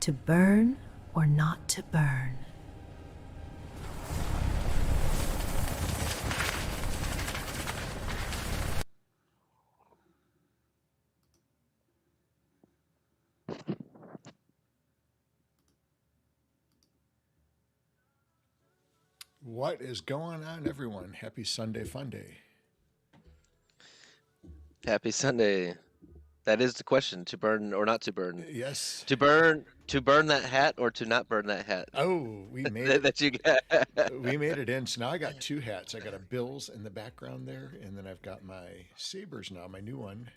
To burn or not to burn? What is going on, everyone? Happy Sunday Fun Day. Happy Sunday. That is the question, to burn or not to burn. Yes. To burn that hat or to not burn that hat. Oh, we made That, it. that you got. We made it in. So now I got two hats. I got a Bills in the background there, and then I've got my Sabres now, my new one.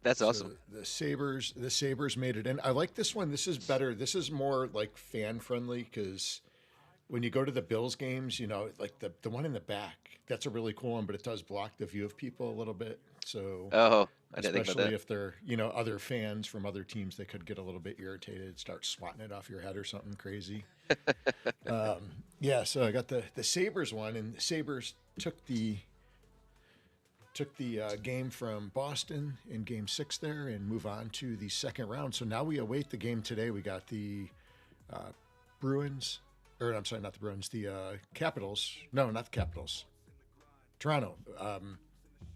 That's So awesome. the Sabres made it in. I like this one. This is better. This is more like fan friendly because when you go to the Bills games, like the one in the back, that's a really cool one, but it does block the view of people a little bit. So Oh, I didn't think about especially that. if they're other fans from other teams, they could get a little bit irritated, start swatting it off your head or something crazy. Yeah, so I got the Sabres one, and the Sabres took the game from Boston in Game 6 there, and move on to the second round. So now we await the game today. We got the Bruins, or I'm sorry, not the Bruins, the Capitals. No, not the Capitals. Toronto.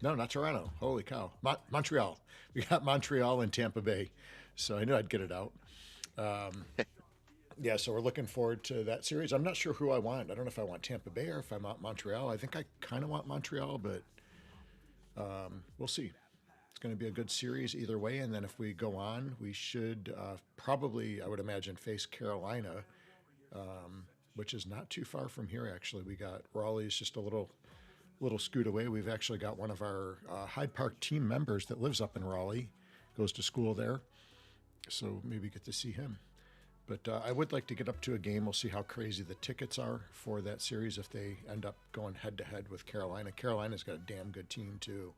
No, not Toronto. Holy cow. Montreal. We got Montreal and Tampa Bay. So I knew I'd get it out. Yeah, so we're looking forward to that series. I'm not sure who I want. I don't know if I want Tampa Bay or if I want Montreal. I think I kind of want Montreal, but we'll see. It's going to be a good series either way. And then if we go on, we should probably, I would imagine, face Carolina, which is not too far from here, actually. We got Raleigh's just a little scoot away. We've actually got one of our Hyde Park team members that lives up in Raleigh, goes to school there. So maybe get to see him. But I would like to get up to a game. We'll see how crazy the tickets are for that series if they end up going head to head with Carolina. Carolina's got a damn good team too.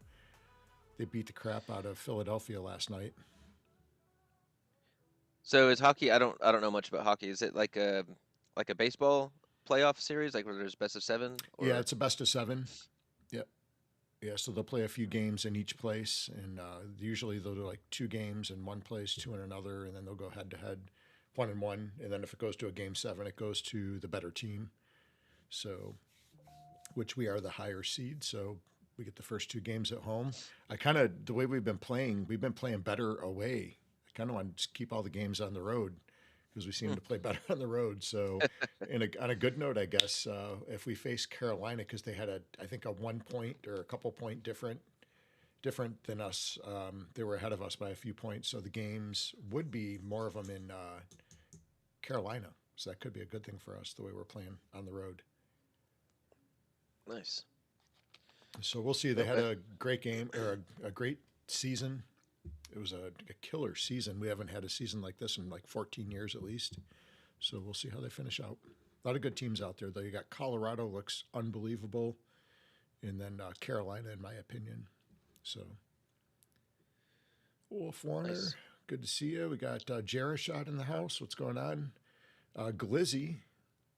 They beat the crap out of Philadelphia last night. So is hockey? I don't know much about hockey. Is it like a baseball playoff series, like where there's best of seven, Yeah, or? it's a best of seven. Yep. Yeah, so they'll play a few games in each place, and usually they'll do like two games in one place, two in another, and then they'll go head to head, one and one, and then if it goes to a game seven, it goes to the better team. So, which we are the higher seed, so we get the first two games at home. I kind of the way we've been playing better away. I kind of want to keep all the games on the road because we seem Hmm. to play better on the road. So, on a good note, I guess if we face Carolina, because they had I think a 1 point or a couple point different than us. They were ahead of us by a few points, so the games would be more of them in Carolina. So that could be a good thing for us the way we're playing on the road. Nice. So we'll see. They had Okay. a great game or a great season. It was a killer season. We haven't had a season like this in like 14 years at least. So we'll see how they finish out. A lot of good teams out there, though. You got Colorado, looks unbelievable, and then Carolina, in my opinion. So, Wolf Warner, Nice. good to see you. We got Jerishot in the house. What's going on? Glizzy,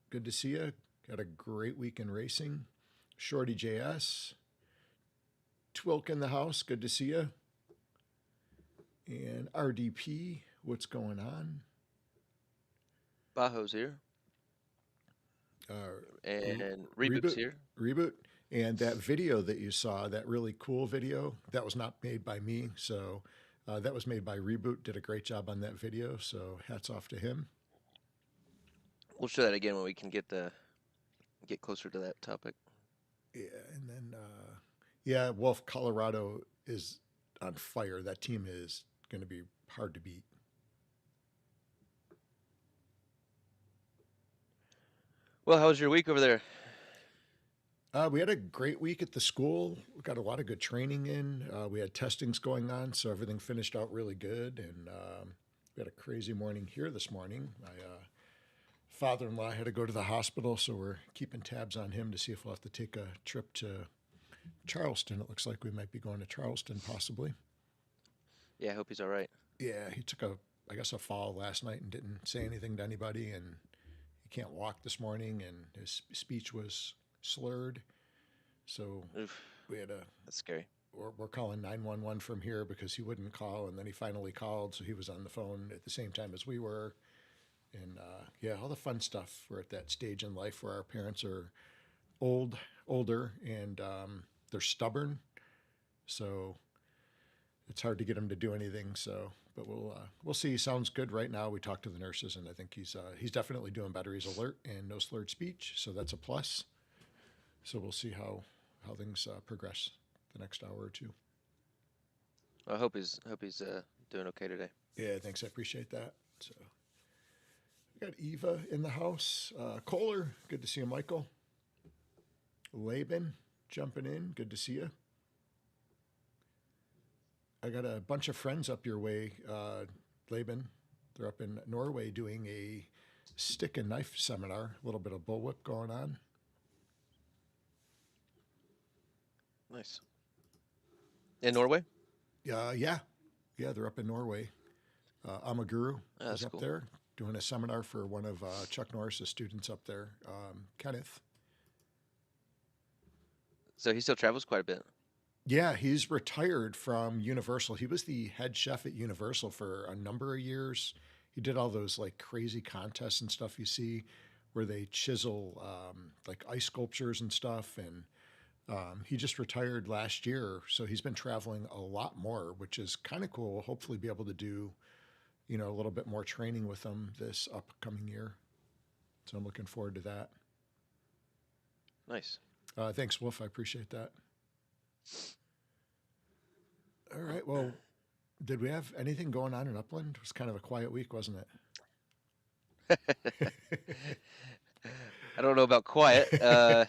good to see you. Had a great week in racing. Shorty JS, Twilk in the house. Good to see you. And RDP, what's going on? Bajo's here, Uh, and Reboot's reboot, here. reboot. And that video that you saw, that really cool video, that was not made by me. So that was made by Reboot. Did a great job on that video. So hats off to him. We'll show that again when we can get closer to that topic. Yeah, and then yeah, Wolf Colorado is on fire. That team is going to be hard to beat. Well, how was your week over there? We had a great week at the school. We got a lot of good training in. We had testings going on, so everything finished out really good. And we had a crazy morning here this morning. My father-in-law had to go to the hospital, so we're keeping tabs on him to see if we'll have to take a trip to Charleston. It looks like we might be going to Charleston possibly. Yeah, I hope he's all right. Yeah, he took I guess, a fall last night and didn't say anything to anybody, and he can't walk this morning, and his speech was slurred. So Oof, we had to that's scary. we're calling 911 from here because he wouldn't call, and then he finally called, so he was on the phone at the same time as we were. And yeah, all the fun stuff. We're at that stage in life where our parents are older, and they're stubborn, so it's hard to get him to do anything. So, but we'll see. Sounds good right now. We talked to the nurses, and I think he's definitely doing better. He's alert and no slurred speech, so that's a plus. So we'll see how things progress the next hour or two. I hope he's doing okay today. Yeah, thanks. I appreciate that. So we got Eva in the house. Kohler, good to see you, Michael. Laban jumping in, good to see you. I got a bunch of friends up your way, Laban. They're up in Norway doing a stick and knife seminar. A little bit of bullwhip going on. Nice. In Norway? Yeah. They're up in Norway. Amaguru That's is up cool. there doing a seminar for one of Chuck Norris's students up there, Kenneth. So he still travels quite a bit. Yeah, he's retired from Universal. He was the head chef at Universal for a number of years. He did all those like crazy contests and stuff you see where they chisel like ice sculptures and stuff. And he just retired last year. So he's been traveling a lot more, which is kind of cool. We'll hopefully be able to do, a little bit more training with him this upcoming year. So I'm looking forward to that. Nice. Thanks, Wolf. I appreciate that. All right. Well, did we have anything going on in Upland? It was kind of a quiet week, wasn't it? I don't know about quiet, but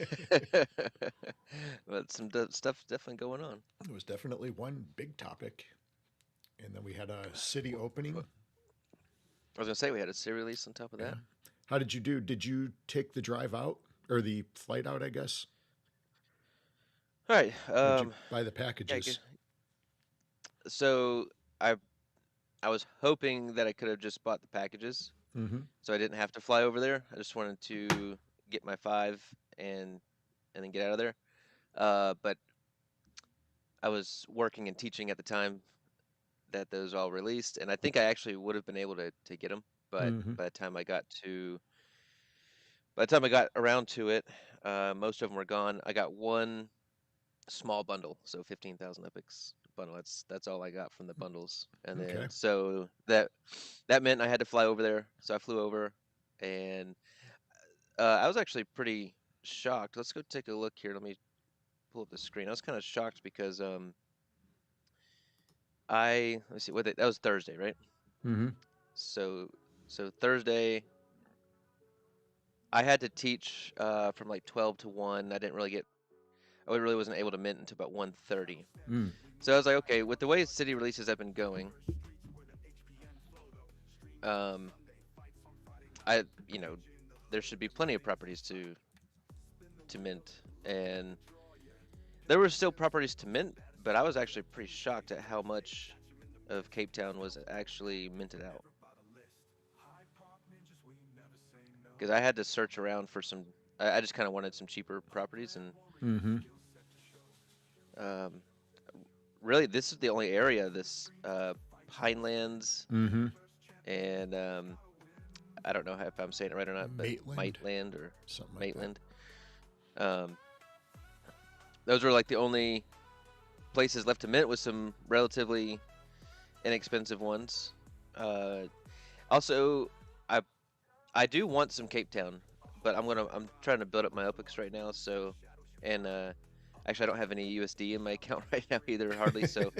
some stuff definitely going on. It was definitely one big topic. And then we had a city opening. I was going to say we had a city release on top of that. How did you do? Did you take the drive out or the flight out, I guess? All right. Or did you buy the packages? So I was hoping that I could have just bought the packages, so I didn't have to fly over there. I just wanted to get my 5 and then get out of there. But I was working and teaching at the time that those all released, and I think I actually would have been able to get them, but by the time I got around to it, most of them were gone. I got one small bundle, so 15,000 epics bundle. That's all I got from the bundles, and then so that meant I had to fly over there. So I flew over, and I was actually pretty shocked. Let's go take a look here. Let me pull up the screen. I was kind of shocked because let me see that was Thursday, right? So Thursday I had to teach from like 12 to 1. I really wasn't able to mint until about 1:30. So I was like, okay, with the way city releases have been going, there should be plenty of properties to mint, and there were still properties to mint, but I was actually pretty shocked at how much of Cape Town was actually minted out. Because I had to search around for some. I just kind of wanted some cheaper properties, and really, this is the only area. This Pinelands, and I don't know if I'm saying it right or not, but Maitland or something Maitland. Those were like the only places left to mint with some relatively inexpensive ones. Also, I do want some Cape Town, but I'm trying to build up my Opix right now. So, and actually I don't have any USD in my account right now either, hardly. So,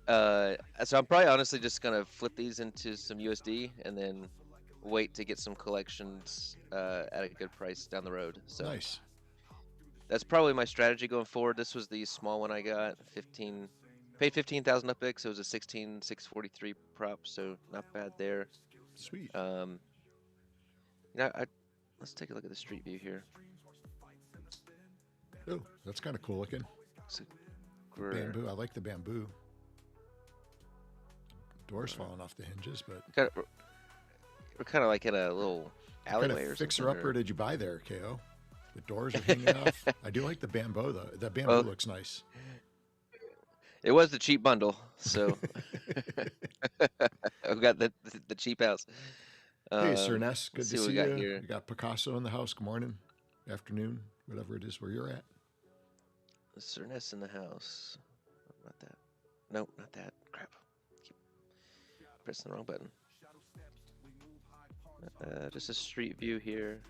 so I'm probably honestly just gonna flip these into some USD and then wait to get some collections at a good price down the road. So nice. That's probably my strategy going forward. This was the small one I got, paid 15,000 Upix. It was a 16,643 prop, so not bad there. Sweet. Let's take a look at the street view here. Oh, that's kind of cool looking. Bamboo. I like the bamboo. Doors falling off the hinges, but we're kind of like in a little alleyway or something. Fixer-upper did you buy there, KO? The doors are hanging off. I do like the bamboo though. The bamboo looks nice. It was the cheap bundle, so I got the cheap house. Hey, Sir Ness, Let's good to see what we see got you. here. You got Picasso in the house. Good morning, afternoon, whatever it is where you're at. Cerness in the house. Not that. Nope, not that. Crap. Keep pressing the wrong button. Just a street view here.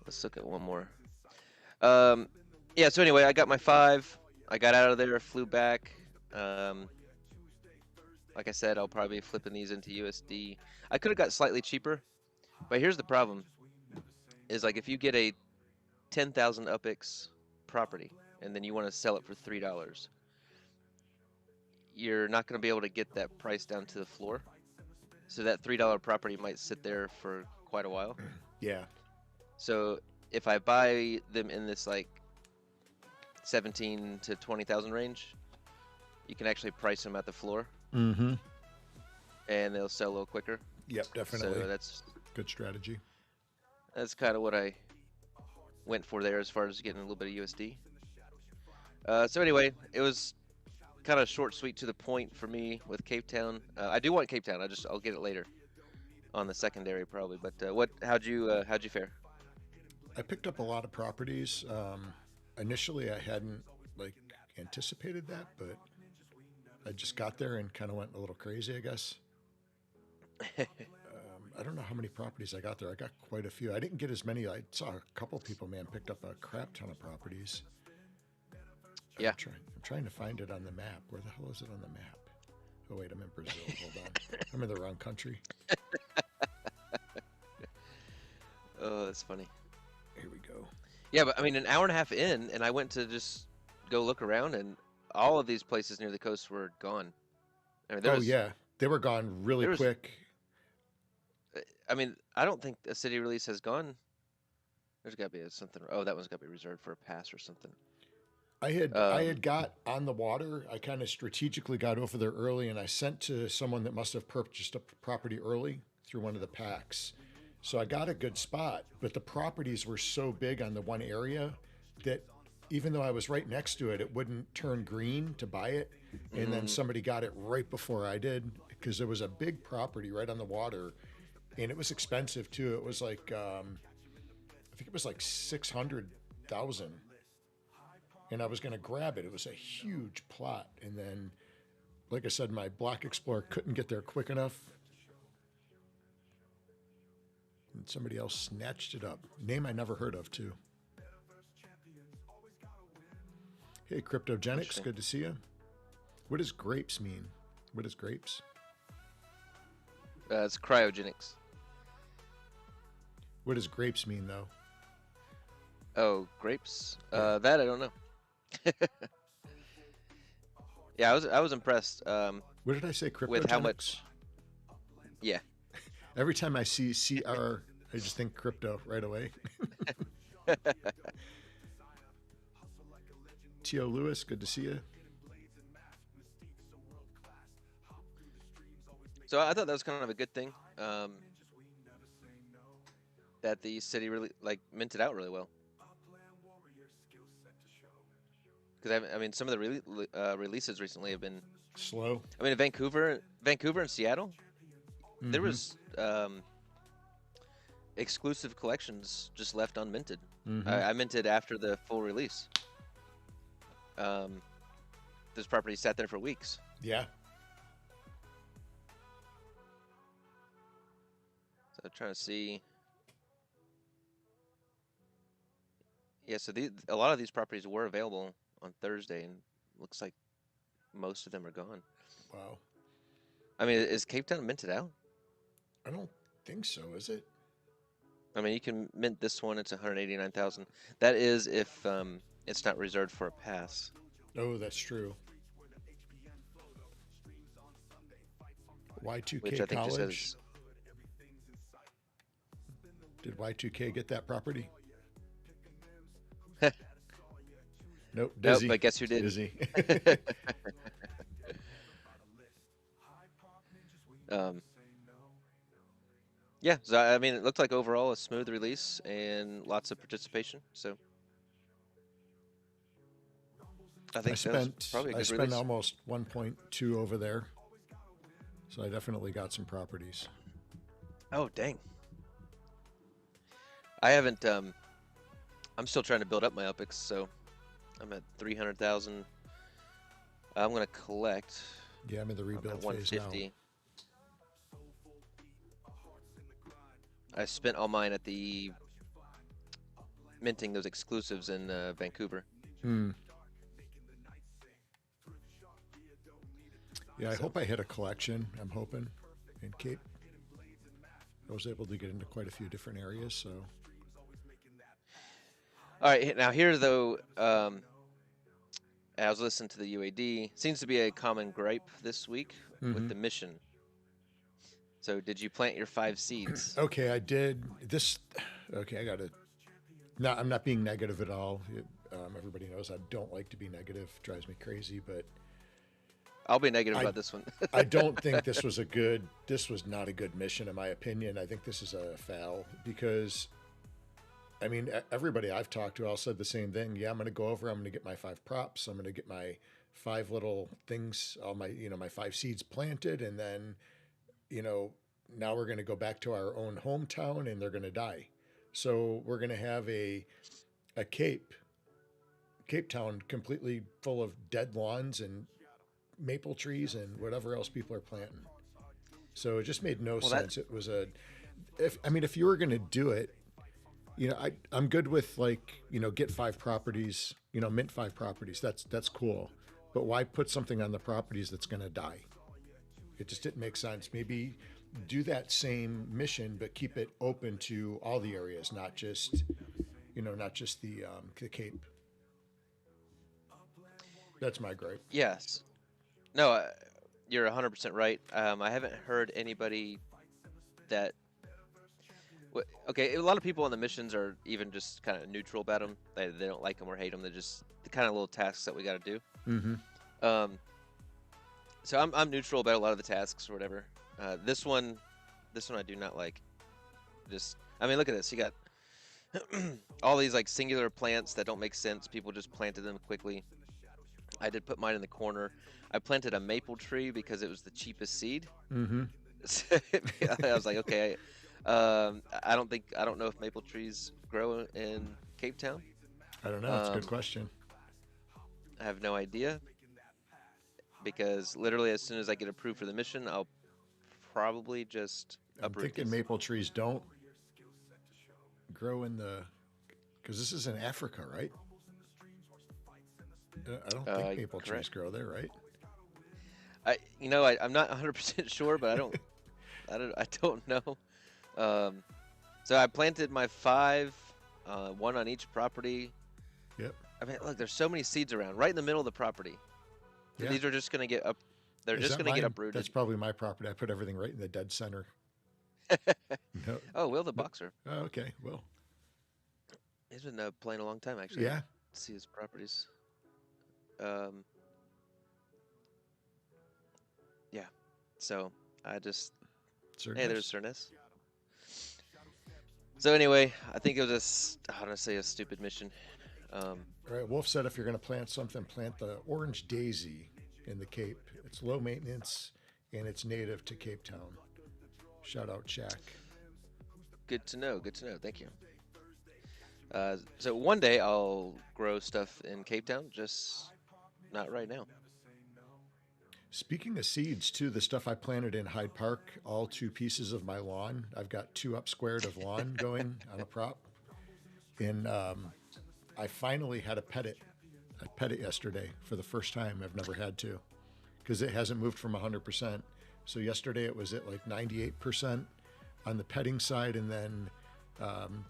Let's look at one more. Yeah, so anyway, I got my 5. I got out of there, flew back. Like I said, I'll probably be flipping these into USD. I could have got slightly cheaper, but here's the problem. Is like if you get a 10,000 UPX property and then you want to sell it for $3, you're not going to be able to get that price down to the floor. So that $3 property might sit there for quite a while. Yeah. So if I buy them in this like 17 to 20,000 range, you can actually price them at the floor. Mm-hmm. And they'll sell a little quicker. Yep, definitely. So that's good strategy. That's kind of what I went for there as far as getting a little bit of USD. So anyway, it was kind of short, sweet, to the point for me with Cape Town. I do want Cape Town. I'll get it later on the secondary probably. But how'd you fare? I picked up a lot of properties. Initially, I hadn't like anticipated that, but I just got there and kind of went a little crazy, I guess. I don't know how many properties I got there. I got quite a few. I didn't get as many. I saw a couple people, man, picked up a crap ton of properties. Yeah. I'm trying to find it on the map. Where the hell is it on the map? Oh, wait, I'm in Brazil. Hold on. I'm in the wrong country. Oh, that's funny. Here we go. Yeah, but I mean, an hour and a half in, and I went to just go look around, and all of these places near the coast were gone. I mean, yeah. They were gone really quick. I mean, I don't think a city release has gone. There's got to be something. Oh, that one's got to be reserved for a pass or something. I had got on the water. I kind of strategically got over there early, and I sent to someone that must have purchased a property early through one of the packs. So I got a good spot, but the properties were so big on the one area that even though I was right next to it, it wouldn't turn green to buy it. And then somebody got it right before I did because there was a big property right on the water, and it was expensive too. It was like I think it was like 600,000. And I was going to grab it. It was a huge plot. And then, like I said, my Block Explorer couldn't get there quick enough. And somebody else snatched it up. Name I never heard of, too. Hey, Cryptogenics, good to see you. What does grapes mean? What is grapes? It's cryogenics. What does grapes mean, though? Oh, grapes? That I don't know. Yeah, I was impressed. What did I say? Cryptogenics? With how much? Yeah. Every time I see CR, I just think crypto right away. T.O. Lewis, good to see you. So I thought that was kind of a good thing. That the city really minted out really well. Because I mean, some of the releases recently have been slow. I mean, in Vancouver and Seattle, there was exclusive collections just left unminted. I minted after the full release. This property sat there for weeks. Yeah. So I'm trying to see. Yeah, so a lot of these properties were available on Thursday, and looks like most of them are gone. Wow. I mean, is Cape Town minted out? I don't think so, is it? I mean, you can mint this one. It's 189,000. That is if it's not reserved for a pass. Oh, that's true. Y2K Which I think College. just Did Y2K get that property? Nope, Dizzy. Nope, but guess who did? Dizzy. Yeah, so I mean, it looked like overall a smooth release and lots of participation. So I think that's probably a good spent release. almost 1.2 over there, so I definitely got some properties. Oh dang! I haven't. I'm still trying to build up my Upix, so I'm at 300,000. I'm gonna collect. Yeah, I'm in the rebuild phase 150. now. I spent all mine at the minting those exclusives in Vancouver. Yeah, I hope I hit a collection. I'm hoping in Cape. I was able to get into quite a few different areas, so. All right, now here though, I was listening to the UAD. Seems to be a common gripe this week with the mission. So did you plant your 5 seeds? Okay, I did this. Okay, I got to. No, I'm not being negative at all. Everybody knows I don't like to be negative. It drives me crazy, but I'll be negative about this one. I don't think this was not a good mission in my opinion. I think this is a foul because, I mean, everybody I've talked to all said the same thing. Yeah, I'm going to go over, I'm going to get my 5 props. I'm going to get my 5 little things, all my, my 5 seeds planted. And then, now we're going to go back to our own hometown and they're going to die. So we're going to have a Cape Town completely full of dead lawns and maple trees and whatever else people are planting. So it just made no sense. It was if you were going to do it, I'm good with get 5 properties, mint 5 properties. That's cool. But why put something on the properties that's going to die? It just didn't make sense. Maybe do that same mission, but keep it open to all the areas, not just the Cape. That's my gripe. Yes. No, you're 100% right. I haven't heard anybody that. Okay, a lot of people on the missions are even just kind of neutral about them. They don't like them or hate them. They're just the kind of little tasks that we got to do. So I'm neutral about a lot of the tasks or whatever. This one I do not like. I mean, look at this. You got all these like singular plants that don't make sense. People just planted them quickly. I did put mine in the corner. I planted a maple tree because it was the cheapest seed. I was like, okay. I don't know if maple trees grow in Cape Town. I don't know. That's a good question. I have no idea. Because literally as soon as I get approved for the mission, I'll probably just I'm thinking maple trees don't grow in because this is in Africa, right? I don't think maple trees grow there, right? I'm not 100% sure, but I don't know. So I planted my 5, 1 on each property. Yep. I mean, look, there's so many seeds around, right in the middle of the property. So these are just going to get up. They're just going to get uprooted. That's probably my property. I put everything right in the dead center. No. Oh, Will the boxer. Oh, okay. Will. He's been playing a long time, actually. Yeah. To see his properties. Yeah. So I just. Hey, there's Cernus. So anyway, I think it was honestly a stupid mission. All right, Wolf said if you're going to plant something, plant the orange daisy in the Cape. It's low maintenance and it's native to Cape Town. Shout out, Shaq. Good to know. Good to know. Thank you. So one day I'll grow stuff in Cape Town, just not right now. Speaking of seeds, too, the stuff I planted in Hyde Park, all 2 pieces of my lawn. I've got 2 up squared of lawn going on a prop. And I finally had to pet it. I pet it yesterday for the first time. I've never had to because it hasn't moved from 100%. So yesterday it was at like 98% on the petting side and then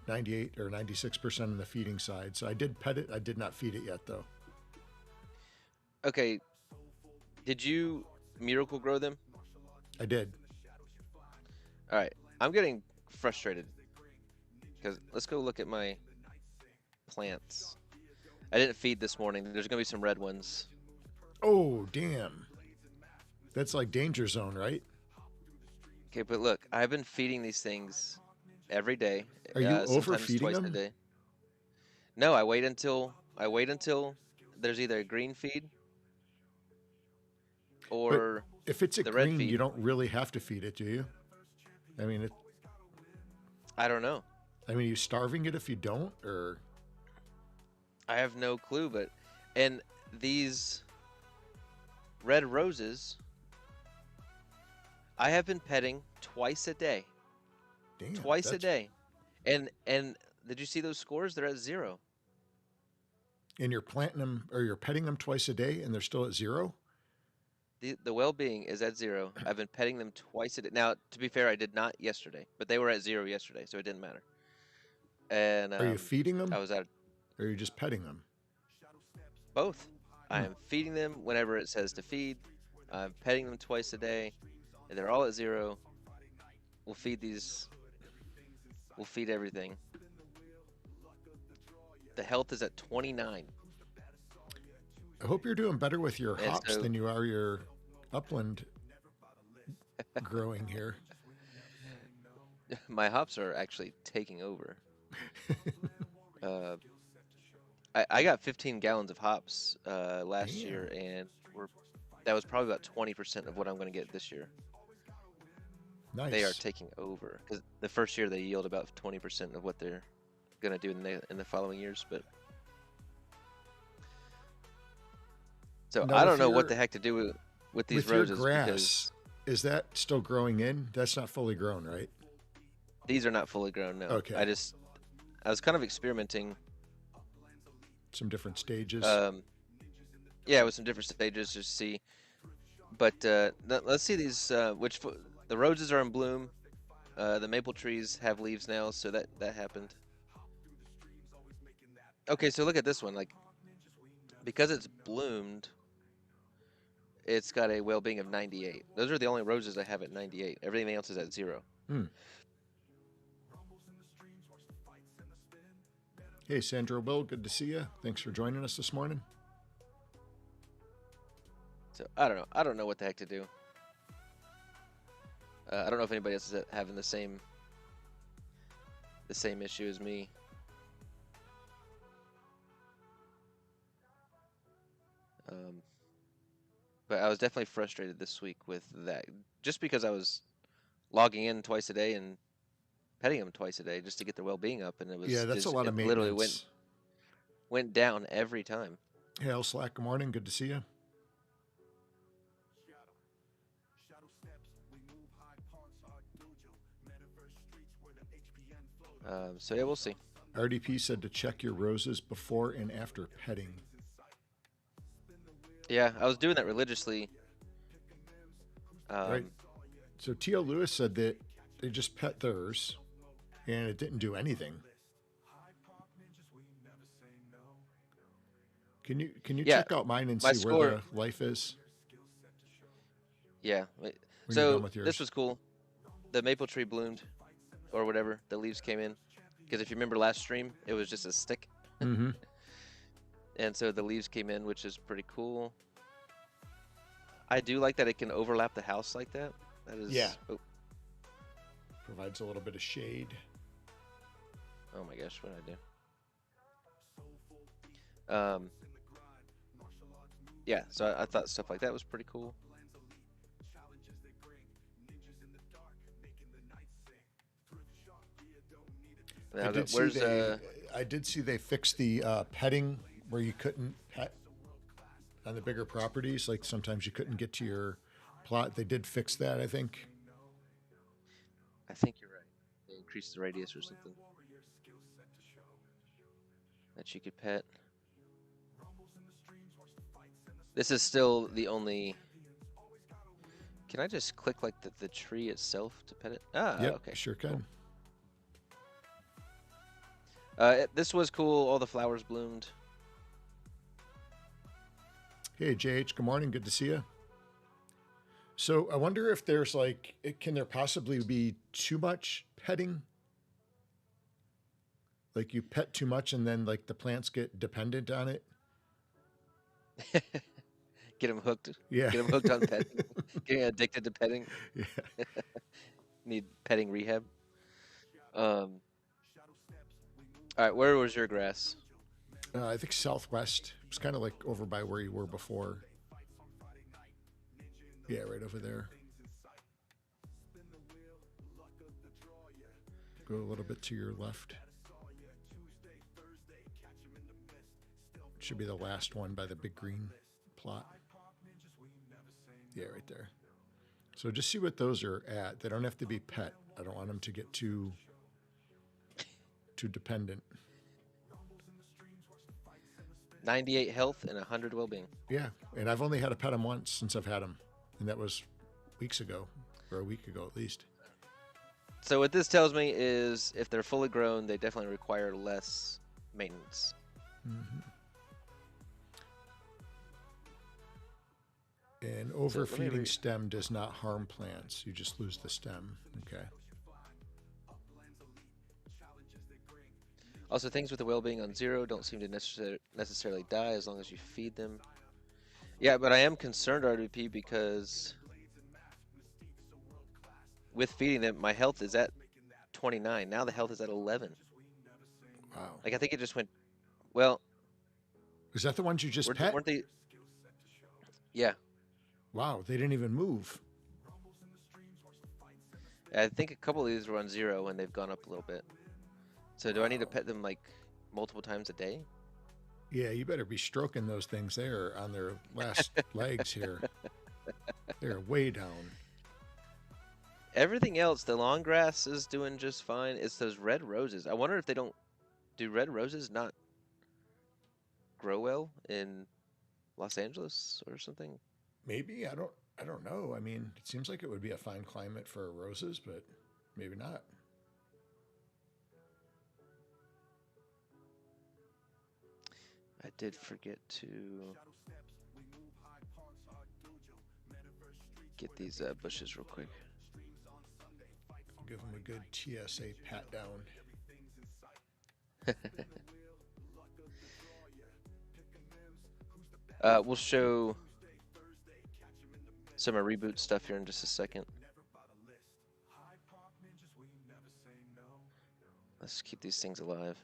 98 or 96% on the feeding side. So I did pet it. I did not feed it yet, though. Okay. Did you miracle grow them? I did. All right. I'm getting frustrated because let's go look at my plants. I didn't feed this morning. There's going to be some red ones. Oh, damn. That's like danger zone, right? Okay, but look, I've been feeding these things every day. Are you overfeeding them? A day. No, I wait until there's either a green feed But or if it's a the red green, you feed. don't really have to feed it, do you? I mean, I don't know. are you starving it if you don't, or I have no clue, but and these red roses, I have been petting twice a day. damn, Twice a that's day. And did you see those scores? They're at 0. and you're planting them or you're petting them twice a day, and they're still at 0. The well-being is at 0. I've been petting them twice a day. Now, to be fair, I did not yesterday, but they were at 0 yesterday, so it didn't matter. And Are you feeding them, I was at or are you just petting them? both. I am feeding them whenever it says to feed. I'm petting them twice a day, and they're all at 0. We'll feed these. We'll feed everything. The health is at 29. I hope you're doing better with your And hops so than you are your upland growing here. my hops are actually taking over. I got 15 gallons of hops last Damn. year, and that was probably about 20% of what I'm going to get this year. Nice. They are taking over because the first year they yield about 20% of what they're going to do in the following years. But so Now, I with don't know what your- the heck to do with these with your roses grass, because is that still growing in? That's not fully grown, right? these are not fully grown. No. Okay. I was kind of experimenting. Some different stages. Yeah, with some different stages just to see. But let's see these. The roses are in bloom. The maple trees have leaves now, so that happened. Okay, so look at this one. Like, because it's bloomed, it's got a well-being of 98. Those are the only roses I have at 98. Everything else is at 0. Hey, Sandra Will, good to see you. Thanks for joining us this morning. So I don't know. I don't know what the heck to do. I don't know if anybody else is having the same issue as me. But I was definitely frustrated this week with that, just because I was logging in twice a day and petting them twice a day just to get their well-being up, and it was Yeah, that's a lot of it literally maintenance. went down every time. Hey, El Slack, good morning. Good to see you. So yeah, we'll see. RDP said to check your roses before and after petting. Yeah, I was doing that religiously. Right. So T.O. Lewis said that they just pet theirs and it didn't do anything. Can you Yeah, check out mine and my see where score- the life is? Yeah. When you're So done with yours? this was cool. The maple tree bloomed, or whatever. The leaves came in. Because if you remember last stream, it was just a stick. Mm-hmm. And so the leaves came in, which is pretty cool. I do like that it can overlap the house like that. That is. Yeah. Oh, Provides a little bit of shade. oh my gosh, what did I do? Yeah, so I thought stuff like that was pretty cool. Now, I did see they fixed the petting where you couldn't pet on the bigger properties. Like sometimes you couldn't get to your plot. They did fix that, I think. I think you're right. They increased the radius or something that you could pet. This is still the only. Can I just click like the tree itself to pet it? Ah, Yep, okay. sure can. This was cool. All the flowers bloomed. Hey, JH, good morning. Good to see you. So I wonder if there's like, can there possibly be too much petting? Like you pet too much and then like the plants get dependent on it? Get them hooked. Yeah. Get them hooked on petting. Getting addicted to petting. Yeah. Need petting rehab. All right, where was your grass? I think southwest. It's kind of like over by where you were before. Yeah, right over there. Go a little bit to your left. Should be the last one by the big green plot. Yeah, right there. So just see what those are at. They don't have to be pet. I don't want them to get too dependent. 98 health and 100 well-being. Yeah, and I've only had to pet them once since I've had them, and that was weeks ago, or a week ago at least. So what this tells me is if they're fully grown, they definitely require less maintenance. Mm-hmm. And overfeeding stem does not harm plants. You just lose the stem. Okay. Also, things with the well-being on 0 don't seem to necessarily die as long as you feed them. Yeah, but I am concerned, RWP, because with feeding them, my health is at 29. Now the health is at 11. Wow. Like, I think it just went, well... Is that the ones you just pet? Weren't they... Yeah. Wow, they didn't even move. I think a couple of these were on 0 and they've gone up a little bit. So do I need to pet them like multiple times a day? Yeah, you better be stroking those things there on their last legs here. They're way down. Everything else, the long grass is doing just fine. It's those red roses. I wonder if they don't... Do red roses not grow well in Los Angeles or something? Maybe. I don't know. I mean, it seems like it would be a fine climate for roses, but maybe not. I did forget to get these bushes real quick. Give them a good TSA pat down. We'll show some of reboot stuff here in just a second. Let's keep these things alive.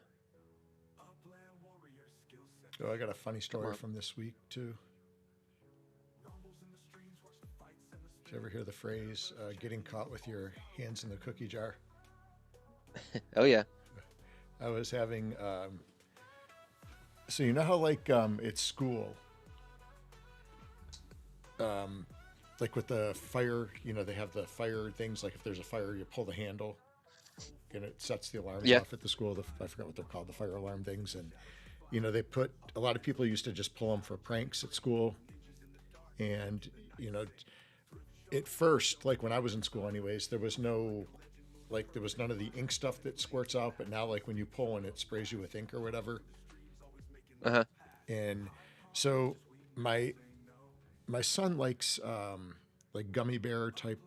Oh, I got a funny story from this week too. Did you ever hear the phrase getting caught with your hands in the cookie jar? Oh yeah. I was having so you know how like at school like with the fire, you know, they have the fire things, like if there's a fire you pull the handle and it sets the alarms off at the school. I forgot what they're called, the fire alarm things. And you know, a lot of people used to just pull them for pranks at school. And, you know, at first, like when I was in school anyways, there was none of the ink stuff that squirts out. But now, like when you pull and it sprays you with ink or whatever. Uh-huh. And so my son likes like gummy bear type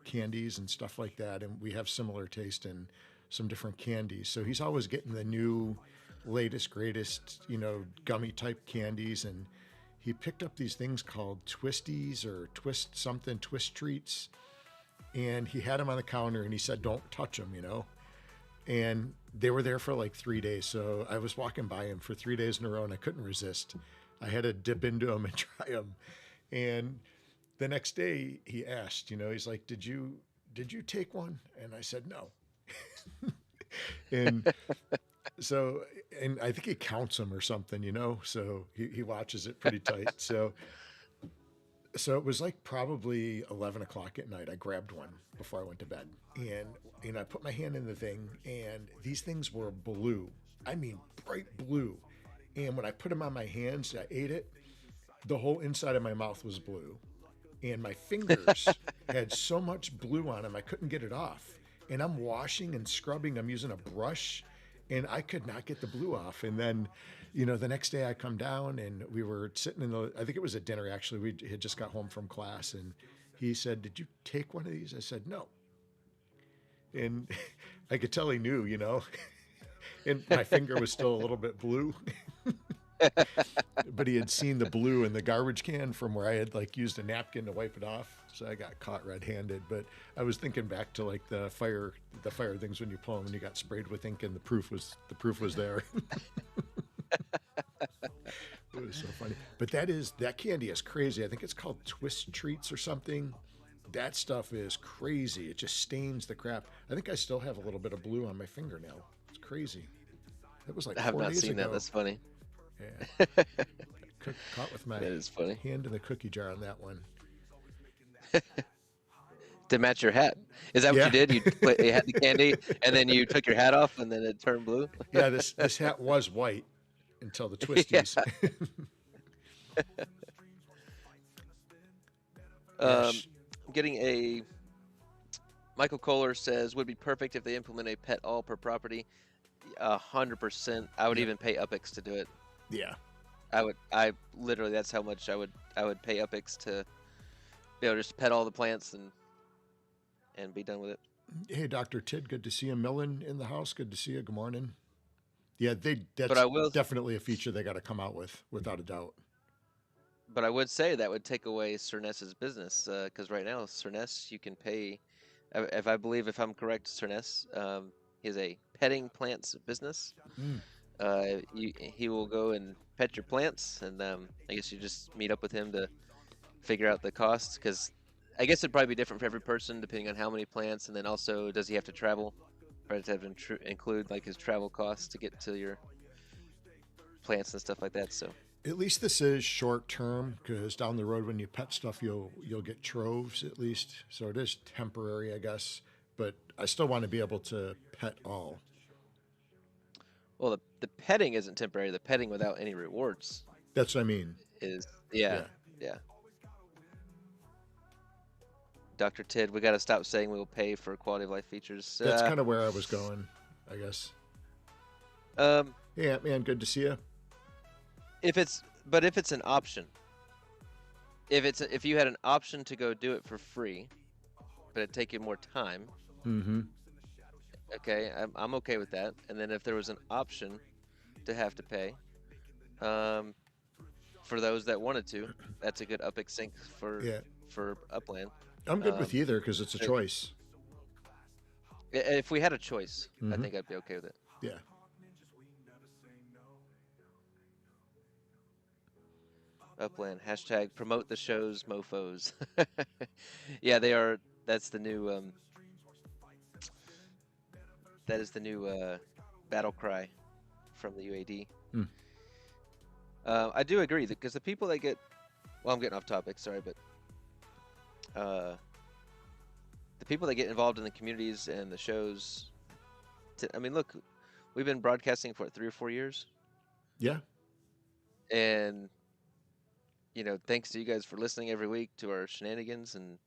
candies and stuff like that. And we have similar taste in some different candies. So he's always getting the new... latest, greatest, you know, gummy type candies, and he picked up these things called Twisties or Twist Treats, and he had them on the counter and he said, don't touch them, you know, and they were there for like 3 days. So I was walking by him for 3 days in a row and I couldn't resist. I had to dip into them and try them. And the next day he asked, you know, he's like, did you take one? And I said, no. And so, and I think he counts them or something, you know, so he watches it pretty tight. So it was like probably 11 o'clock at night. I grabbed one before I went to bed, and, you know, I put my hand in the thing, and these things were blue. I mean, bright blue. And when I put them on my hands, I ate it. The whole inside of my mouth was blue, and my fingers had so much blue on them, I couldn't get it off. And I'm washing and scrubbing. I'm using a brush. And I could not get the blue off. And then, you know, the next day I come down and we were sitting I think it was at dinner actually. We had just got home from class and he said, did you take one of these? I said, no. And I could tell he knew, you know, and my finger was still a little bit blue. But he had seen the blue in the garbage can from where I had like used a napkin to wipe it off. So I got caught red-handed. But I was thinking back to like the fire things when you pull them and you got sprayed with ink and the proof was there. It was so funny. But that candy is crazy. I think it's called Twist Treats or something. That stuff is crazy. It just stains the crap. I think I still have a little bit of blue on my fingernail. It's crazy. It was like I have 4 not days seen ago. that. That's funny. Yeah. Caught with my That is funny. hand in the cookie jar on that one. To match your hat. Is that what Yeah. you did? You had the candy, and then you took your hat off, and then it turned blue? Yeah, this hat was white until the Yeah. twisties. Getting a Michael Kohler says would be perfect if they implement a pet all per property. 100%. I would even pay Upix to do it. Yeah. I literally, that's how much I would pay Upix to be able to just pet all the plants and be done with it. Hey, Dr. Tid, good to see you. Millen in the house. Good to see you. Good morning. Yeah, that's But I will definitely a feature they got to come out with, without a doubt. But I would say that would take away Cerness's business, because right now Cerness, you can pay, if I'm correct, Cerness, he has a petting plants business. He will go and pet your plants, and I guess you just meet up with him to figure out the costs, because I guess it'd probably be different for every person depending on how many plants, and then also does he have to travel? Probably have to include like his travel costs to get to your plants and stuff like that. So. At least this is short term, because down the road when you pet stuff, you'll get troves at least. So it is temporary, I guess. But I still want to be able to pet all. Well, the petting isn't temporary. The petting without any rewards That's what I mean. is yeah. Dr. Tid, we got to stop saying we will pay for quality of life features. That's kind of where I was going, I guess. Yeah, man, good to see you. If it's an option, if you had an option to go do it for free, but it'd take you more time. Okay, I'm okay with that. And then if there was an option to have to pay, for those that wanted to, that's a good Upix sync for Upland. I'm good with either because it's a choice. If we had a choice, I think I'd be okay with it. Yeah. Upland hashtag promote the shows mofos. Yeah, they are. That's the new. That is the new battle cry from the UAD. I do agree because the people that get, well, I'm getting off topic. Sorry, but the people that get involved in the communities and the shows. I mean, look, we've been broadcasting for 3 or 4 years. Yeah. And thanks to you guys for listening every week to our shenanigans, and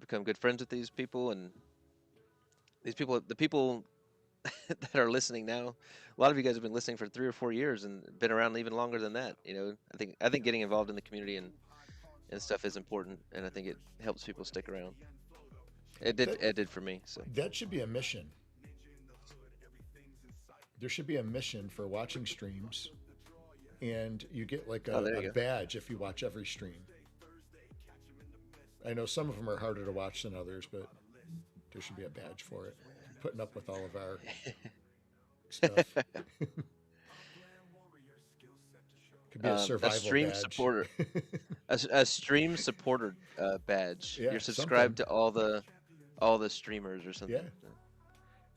become good friends with these people. And the people that are listening now, a lot of you guys have been listening for 3 or 4 years and been around even longer than that. I think getting involved in the community and stuff is important, and I think it helps people stick around. It did for me. So that should be a mission. There should be a mission for watching streams. And you get like a badge if you watch every stream. I know some of them are harder to watch than others, but there should be a badge for it. Putting up with all of our stuff. Could be a survival a stream badge. Supporter, a stream supporter badge. Yeah, you're subscribed to all the streamers or something. Yeah.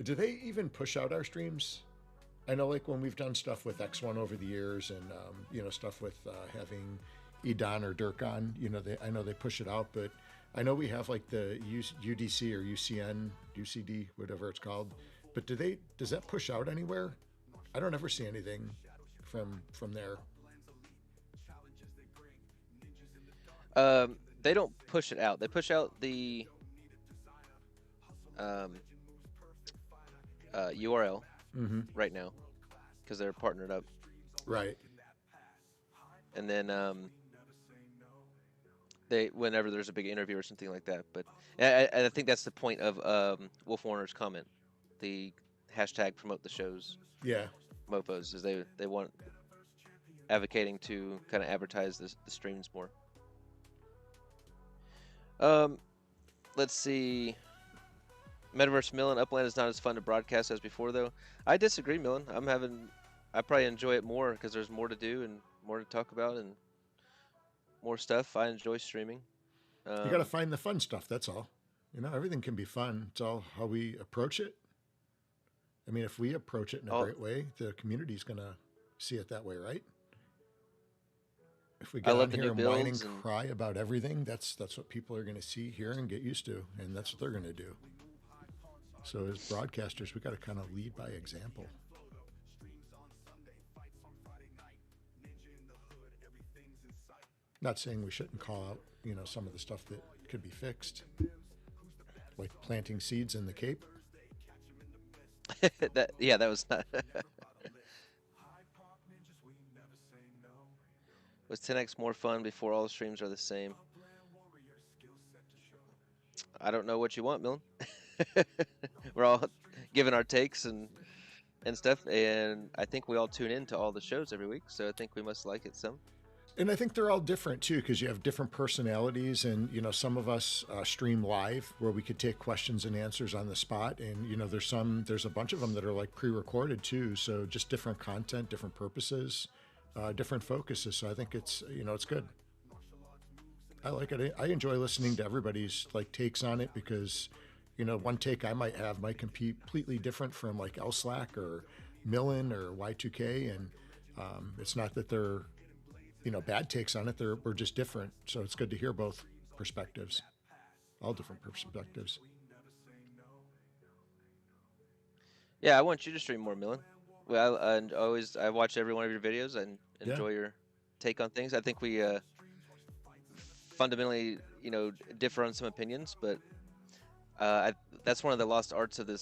Do they even push out our streams? I know, like when we've done stuff with X1 over the years, and stuff with having Edon or Dirk on, I know they push it out, but I know we have like the UDC or UCN, UCD, whatever it's called. But does that push out anywhere? I don't ever see anything from there. They don't push it out. They push out the URL right now because they're partnered up. Right. And then whenever there's a big interview or something like that. But I think that's the point of Wolf Warner's comment. The hashtag promote the shows. Yeah. Mofos is they want advocating to kind of advertise the streams more. Let's see. Metaverse Millen, Upland is not as fun to broadcast as before, though. I disagree, Millen. I'm having I probably enjoy it more because there's more to do and more to talk about and more stuff. I enjoy streaming. You got to Um, find the fun stuff. That's all. You know, everything can be fun. It's all how we approach it. I mean, if we approach it in a all, great way, the community's going to see it that way, right? If we I get love on the here new and whine and builds and cry about everything, that's what people are going to see, hear, and get used to, and that's what they're going to do. So as broadcasters, we got to kind of lead by example. Not saying we shouldn't call out, you know, some of the stuff that could be fixed, like planting seeds in the Cape. that was not was 10x more fun before all the streams are the same. I don't know what you want, Millen. We're all giving our takes and stuff, and I think we all tune in to all the shows every week, so I think we must like it some. And I think they're all different too, because you have different personalities, and you know, some of us stream live where we could take questions and answers on the spot, and you know, there's a bunch of them that are like pre-recorded too, so just different content, different purposes, different focuses. So I think it's, you know, it's good. I like it. I enjoy listening to everybody's like takes on it because, you know, one take I might have might completely different from like Slack or Millen or Y2K, and it's not that they're, you know, bad takes on it. We're just different. So it's good to hear both perspectives, all different perspectives. Yeah, I want you to stream more, Millen. Well, and I watch every one of your videos and Yeah. enjoy your take on things. I think we fundamentally, you know, differ on some opinions, but that's one of the lost arts of the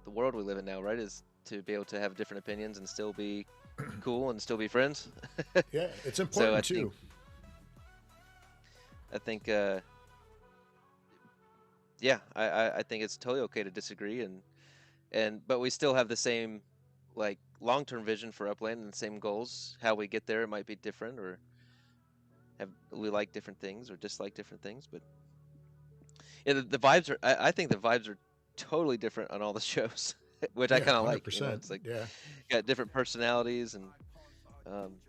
world we live in now, right? Is to be able to have different opinions and still be cool and still be friends. Yeah, it's So important too. I think, yeah, I think it's totally okay to disagree but we still have the same like long-term vision for Upland and the same goals. How we get there might be different, or we like different things or dislike different things, but yeah, the vibes are. I think the vibes are totally different on all the shows, which I Yeah, kind of like. You know, 100%. it's like Yeah. got different personalities um,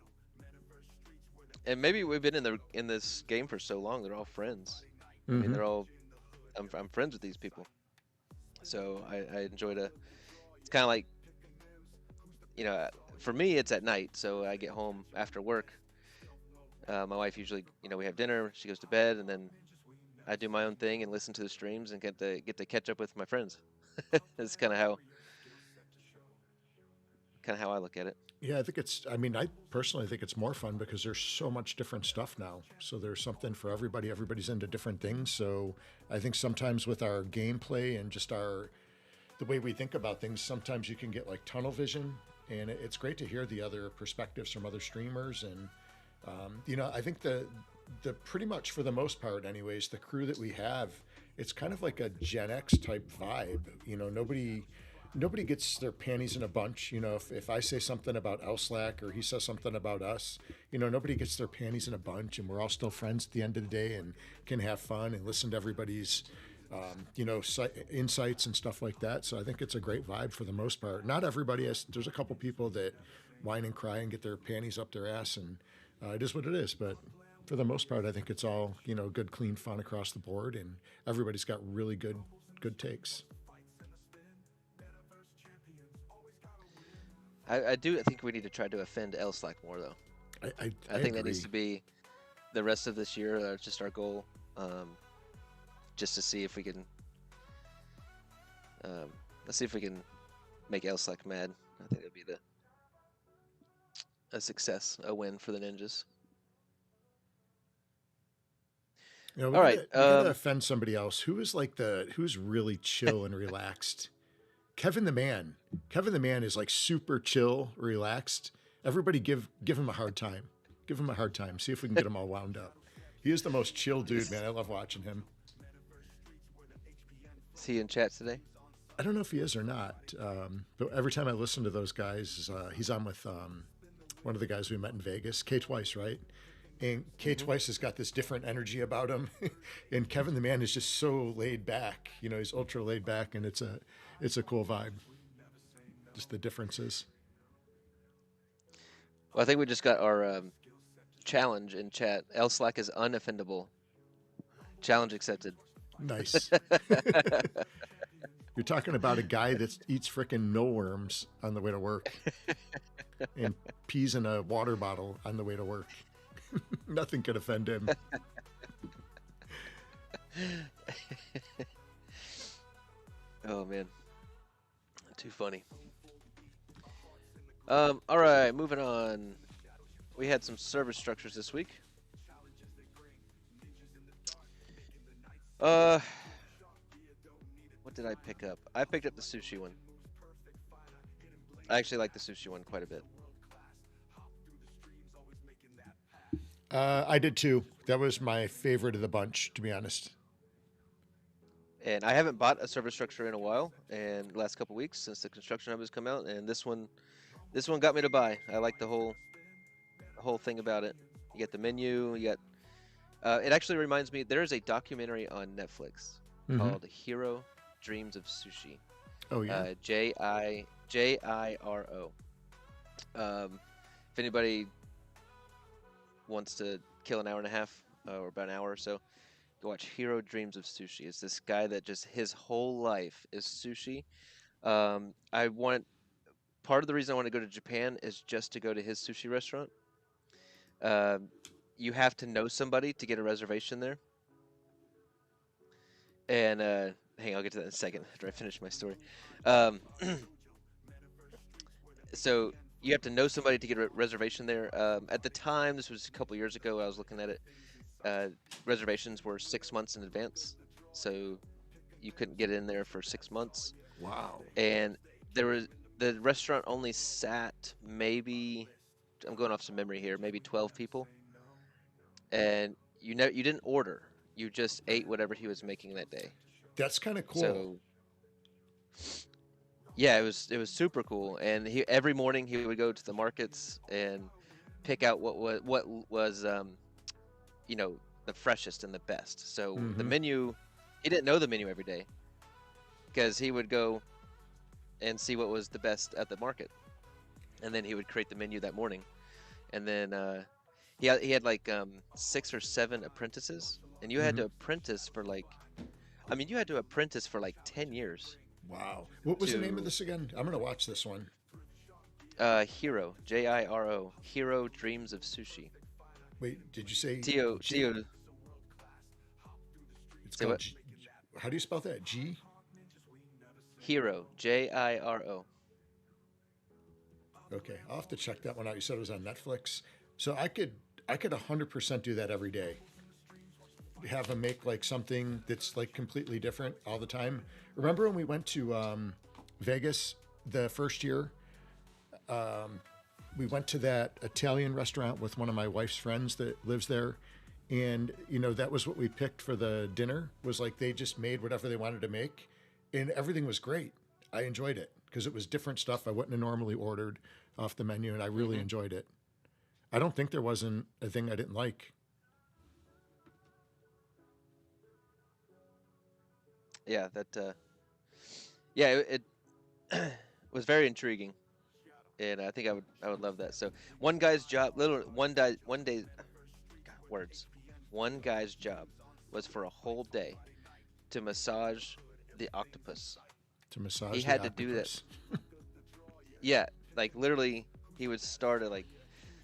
and maybe we've been in this game for so long. They're all friends. I mean, Mm-hmm. they're all. I'm friends with these people, so I enjoy to. It's kind of like, you know, for me it's at night, so I get home after work. My wife usually, you know, we have dinner, she goes to bed, and then I do my own thing and listen to the streams and get to catch up with my friends. That's kind of how I look at it. Yeah, I think it's, I mean, I personally think it's more fun because there's so much different stuff now. So there's something for everybody. Everybody's into different things. So I think sometimes with our gameplay and just the way we think about things, sometimes you can get like tunnel vision. And it's great to hear the other perspectives from other streamers. And, you know, I think the pretty much for the most part, anyways, the crew that we have, it's kind of like a Gen X type vibe. You know, nobody gets their panties in a bunch. You know, if I say something about Elslack or he says something about us, you know, nobody gets their panties in a bunch, and we're all still friends at the end of the day and can have fun and listen to everybody's, you know, insights and stuff like that. So I think it's a great vibe for the most part. Not everybody has. There's a couple people that whine and cry and get their panties up their ass, and it is what it is. But for the most part, I think it's all, you know, good, clean fun across the board, and everybody's got really good takes. I do think we need to try to offend Slack more though. I I think that needs agree. to be the rest of this year. That's just our goal. Just to see if we can. Let's see if we can make Slack mad. I think that'd be a success, a win for the ninjas. You know, All right. we gotta offend somebody else. Who's really chill and relaxed? Kevin the Man. Kevin the Man is like super chill, relaxed. Everybody give him a hard time. Give him a hard time. See if we can get him all wound up. He is the most chill dude, man. I love watching him. Is he in chat today? I don't know if he is or not, but every time I listen to those guys, he's on with one of the guys we met in Vegas, K Twice, right? And K Twice has got this different energy about him, and Kevin the Man is just so laid back. You know, he's ultra laid back, and it's a cool vibe. Just the differences. Well, I think we just got our challenge in chat. L Slack is unoffendable. Challenge accepted. Nice. You're talking about a guy that eats frickin' millworms on the way to work and pees in a water bottle on the way to work. Nothing could offend him. Oh man, too funny. All right, moving on. We had some service structures this week. What did I pick up? I picked up the sushi one. I actually like the sushi one quite a bit. I did too. That was my favorite of the bunch, to be honest. And I haven't bought a service structure in a while, and the last couple weeks since the construction hub has come out, and this one got me to buy. I like the whole thing about it. You get the menu. You got. It actually reminds me. There is a documentary on Netflix called "Hero Dreams of Sushi." Oh yeah. Jiro. If anybody wants to kill an hour and a half or about an hour or so, go watch Hero Dreams of Sushi. It's this guy that just his whole life is sushi. Part of the reason I want to go to Japan is just to go to his sushi restaurant. You have to know somebody to get a reservation there. And hang on, I'll get to that in a second after I finish my story. So you have to know somebody to get a reservation there. At the time, this was a couple years ago, I was looking at it. Reservations were 6 months in advance, so you couldn't get in there for 6 months. Wow. And the restaurant only sat maybe, I'm going off some memory here, maybe 12 people. And you didn't order, you just ate whatever he was making that day. That's kind of cool. So yeah, it was super cool. And every morning he would go to the markets and pick out what was the freshest and the best. So the menu, he didn't know the menu every day because he would go and see what was the best at the market, and then he would create the menu that morning. And then he had like 6 or 7 apprentices, and you had to apprentice for like 10 years. Wow. What was the name of this again? I'm gonna watch this one. Hero, Jiro, Hero Dreams of Sushi. Wait, did you say Tio? It's called G. How do you spell that? G? Hero, Jiro. Okay, I'll have to check that one out. You said it was on Netflix, so I could 100% do that every day. Have them make like something that's like completely different all the time. Remember when we went to Vegas the first year? We went to that Italian restaurant with one of my wife's friends that lives there. And, that was what we picked for the dinner, was like they just made whatever they wanted to make. And everything was great. I enjoyed it because it was different stuff I wouldn't have normally ordered off the menu. And I really enjoyed it. I don't think there wasn't a thing I didn't like. Yeah, it was very intriguing. And I think I would love that. So one guy's job one guy's job was for a whole day to massage the octopus. He had to do that. Yeah, like literally he would start at like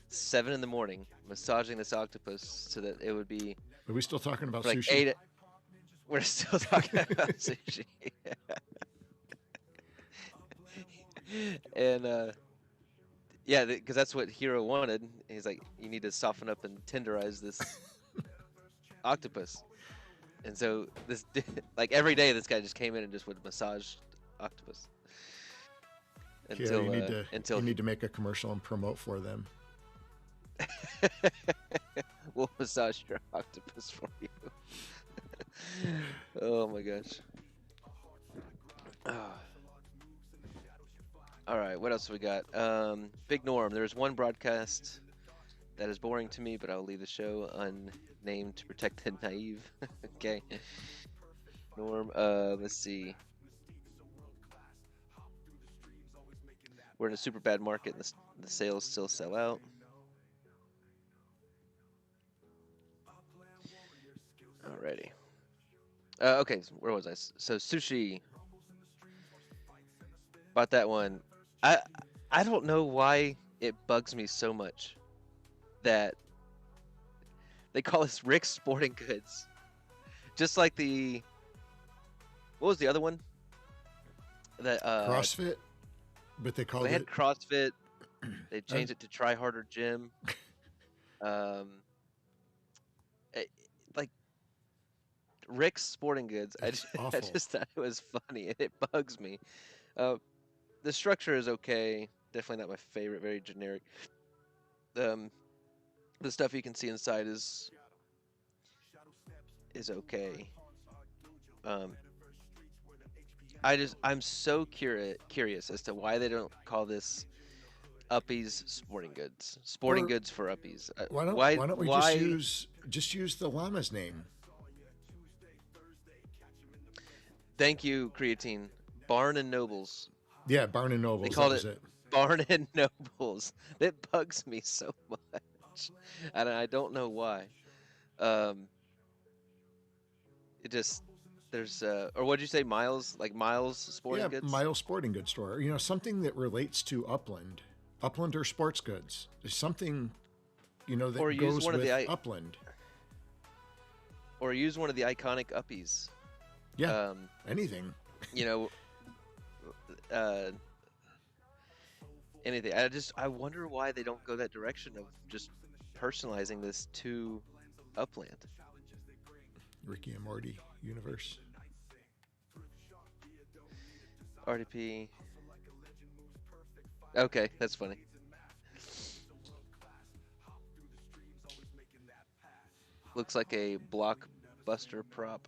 7 in the morning massaging this octopus so that it would be. Are we still talking about like sushi? We're still talking about sushi. And yeah, because that's what Hero wanted. He's like, you need to soften up and tenderize this octopus. And so this, like every day, this guy just came in and just would massage octopus. Until you need to make a commercial and promote for them. We'll massage your octopus for you. Oh my gosh. All right, what else we got? Big Norm. There's one broadcast that is boring to me, but I'll leave the show unnamed to protect the naive. Okay. Norm, let's see. We're in a super bad market, and the sales still sell out. Alrighty. Okay, so where was I? So sushi. Bought that one. I I don't know why it bugs me so much that they call us Rick's Sporting Goods. Just like what was the other one? That CrossFit, but they called they had it CrossFit. They changed it to Try Harder Gym. Um, like Rick's Sporting Goods. It's I awful. just thought it was funny and it bugs me. The structure is okay. Definitely not my favorite. Very generic. The stuff you can see inside is okay. Um, I'm so curious as to why they don't call this Uppies Sporting Goods. Sporting Or Goods for Uppies. why don't we Why? just use the llama's name? Thank you, Creatine. Barn and Nobles. Yeah, Barn and Nobles. They called That was it it. Barn and Nobles. That bugs me so much, and I don't know why. It just there's or what'd you say, Miles? Like Miles Sporting Yeah, Goods? Miles Sporting Goods Store. You know, something that relates to Upland. Upland or sports goods. There's something, that Or use goes one of with the Upland. or use one of the iconic Uppies. Yeah, anything. You know, uh, anything. I wonder why they don't go that direction of just personalizing this to Upland. Ricky and Morty universe. RDP. Okay, that's funny. Looks like a blockbuster prop.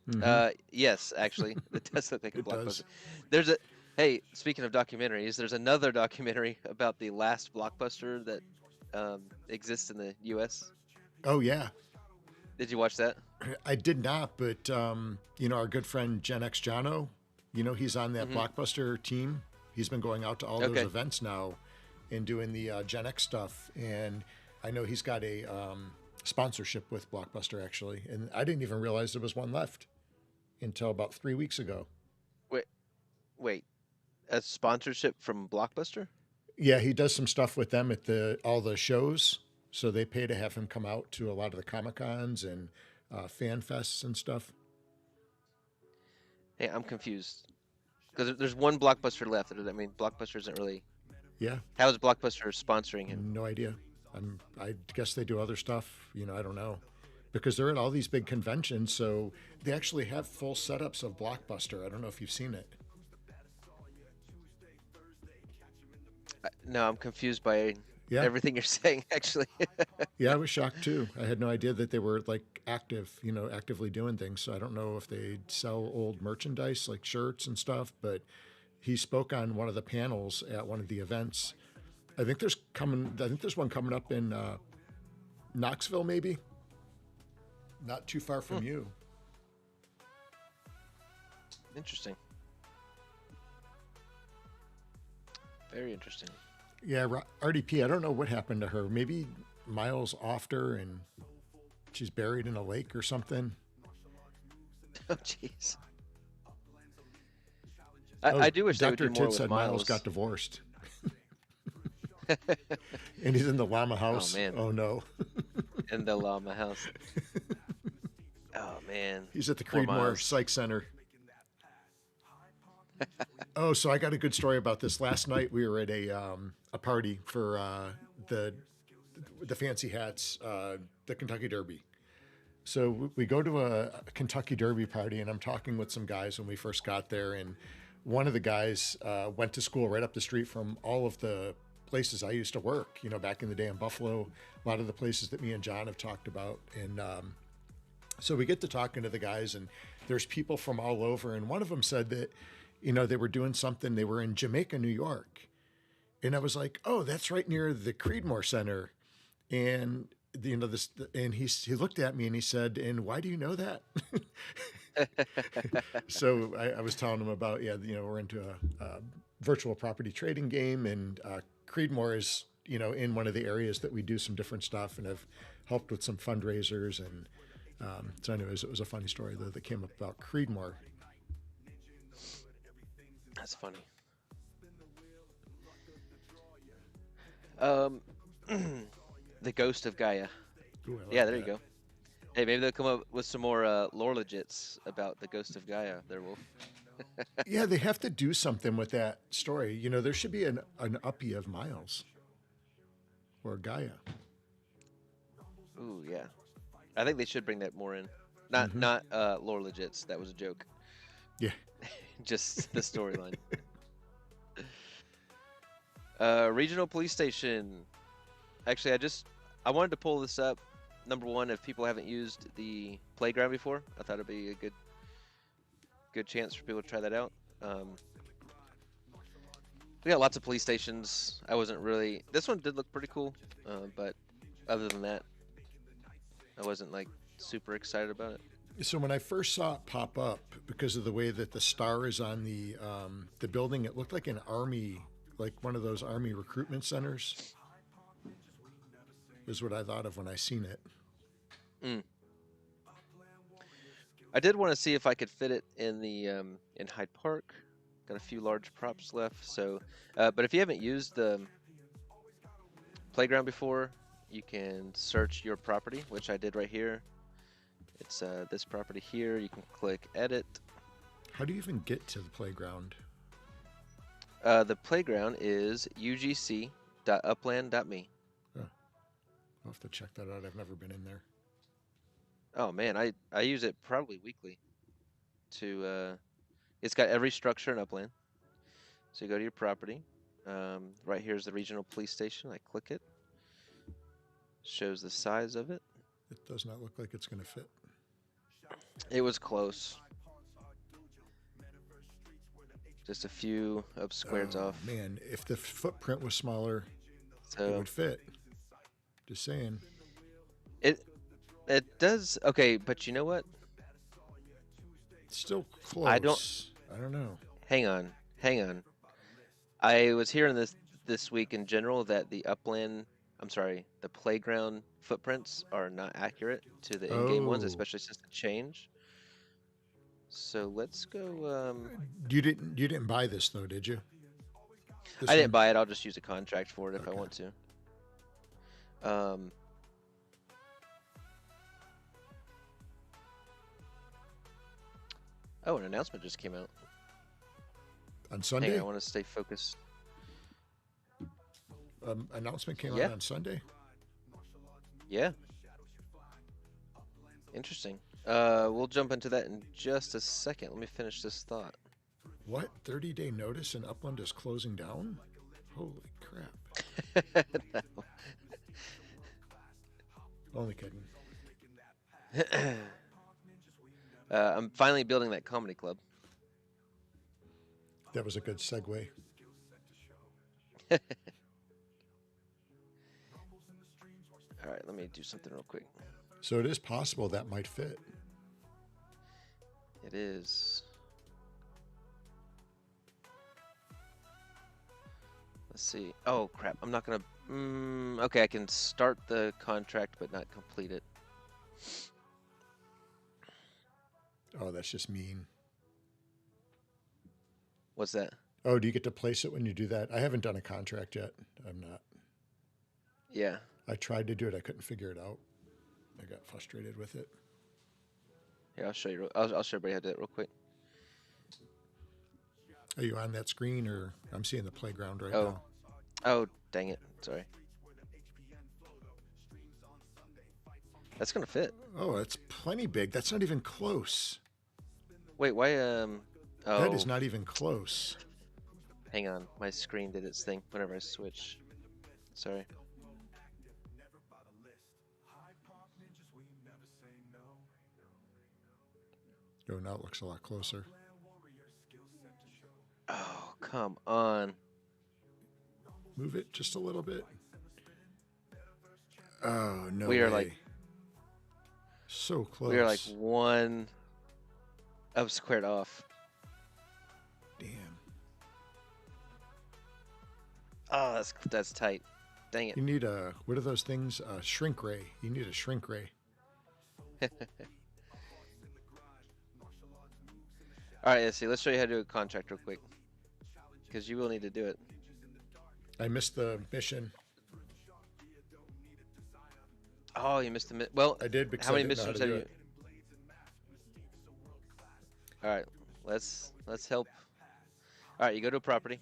Mm-hmm. Yes, actually, it does look like a It blockbuster. does. There's a Hey, speaking of documentaries, there's another documentary about the last blockbuster that exists in the U.S. Oh yeah, Did you watch that? I did not, but our good friend Gen X Jono, he's on that Mm-hmm. Blockbuster team. He's been going out to all those Okay. events now and doing the Gen X stuff, and I know he's got a sponsorship with Blockbuster actually, and I didn't even realize there was one left until about 3 weeks ago. Wait, a sponsorship from Blockbuster? Yeah, he does some stuff with them at all the shows, so they pay to have him come out to a lot of the Comic Cons and fan fests and stuff. Hey, I'm confused because there's one Blockbuster left. I mean, Blockbuster isn't really. Yeah, How is Blockbuster sponsoring him? no idea. I guess they do other stuff. I don't know, because they're at all these big conventions, so they actually have full setups of Blockbuster. I don't know if you've seen it. No, I'm confused by Yeah, everything you're saying. Actually, yeah, I was shocked too. I had no idea that they were like actively doing things. So I don't know if they sell old merchandise like shirts and stuff, but he spoke on one of the panels at one of the events. I think there's one coming up in Knoxville, maybe. Not too far from you. Interesting. Very interesting. Yeah, RDP. I don't know what happened to her. Maybe Miles offed her and she's buried in a lake or something. Oh, jeez. Oh, I do wish they would Dr. do more Tid with said Miles got divorced. And he's in the llama house. man. Oh no. In the llama house. Oh man. He's at the Poor Creedmoor Miles. Psych Center. Oh, so I got a good story about this. Last night we were at a party for the fancy hats, the Kentucky Derby. So we go to a Kentucky Derby party, and I'm talking with some guys when we first got there, and one of the guys went to school right up the street from all of the places I used to work, back in the day in Buffalo, a lot of the places that me and John have talked about. And so we get to talking to the guys, and there's people from all over. And one of them said that, they were doing something, they were in Jamaica, New York. And I was like, oh, that's right near the Creedmoor Center. And, and he looked at me and he said, and why do you know that? So I was telling him about, we're into a virtual property trading game, and Creedmoor is, in one of the areas that we do some different stuff and have helped with some fundraisers. And So anyways, it was a funny story though that came up about Creedmoor. That's funny. Um, the Ghost of Gaia. Ooh, I like Yeah, there you that. go. Hey, maybe they'll come up with some more lore legits about the Ghost of Gaia, there, Wolf. Yeah, they have to do something with that story. You know, there should be an uppie of Miles or Gaia. Ooh, yeah. I think they should bring that more in. Not lore legits. That was a joke. Yeah. Just the storyline. Regional police station. Actually, I wanted to pull this up. Number one, if people haven't used the playground before, I thought it'd be a good chance for people to try that out. We got lots of police stations. I wasn't really. This one did look pretty cool, but other than that, I wasn't like super excited about it. So when I first saw it pop up, because of the way that the star is on the building, it looked like an army, like one of those army recruitment centers. Is what I thought of when I seen it. I did want to see if I could fit it in the in Hyde Park. Got a few large props left. So, but if you haven't used the playground before, you can search your property, which I did right here. It's this property here. You can click edit. How do you even get to the playground? The playground is ugc.upland.me. I'll have to check that out. I've never been in there. Oh man, I use it probably weekly. It's got every structure in Upland. So you go to your property. Right here is the regional police station. I click it. Shows the size of it. It does not look like it's going to fit. It was close. Just a few of squares off. Man, if the footprint was smaller, So it would fit. Just saying. It does. Okay, but you know what? It's still close. I don't know. Hang on. I was hearing this week in general that the the playground footprints are not accurate to the in-game ones, especially since the change. So let's go. You didn't buy this though, did you? I didn't buy it. I'll just use a contract for it if I want to. Oh, an announcement just came out. On Sunday? Hang on, I want to stay focused. Announcement came out on Sunday? Yeah. Interesting. We'll jump into that in just a second. Let me finish this thought. What? 30-day notice and Upland is closing down? Holy crap. No. Only kidding. I'm finally building that comedy club. That was a good segue. All right, let me do something real quick. So it is possible that might fit. It is. Let's see. Oh, crap. I'm not going to... okay, I can start the contract but not complete it. Oh, that's just mean. What's that? Oh, do you get to place it when you do that? I haven't done a contract yet. I'm not. Yeah. I tried to do it. I couldn't figure it out. I got frustrated with it. Here, I'll show you. I'll show everybody how to do it real quick. Are you on that screen, or I'm seeing the playground right Oh. now? Oh, dang it. Sorry. That's going to fit. Oh, it's plenty big. That's not even close. Wait, why, Oh. That is not even close. Hang on. My screen did its thing whenever I switch. Sorry. Oh, now it looks a lot closer. Oh, come on. Move it just a little bit. Oh, no We are way. like... So close. We are like one of squared off. Damn. Oh, that's tight. Dang it. You need a, what are those things? A shrink ray. You need a shrink ray. All right, let's see. Let's show you how to do a contract real quick, because you will need to do it. I missed the mission. Oh, you missed the well. I did because how I many didn't know how missions to have do you? it. All right, let's help. All right, you go to a property.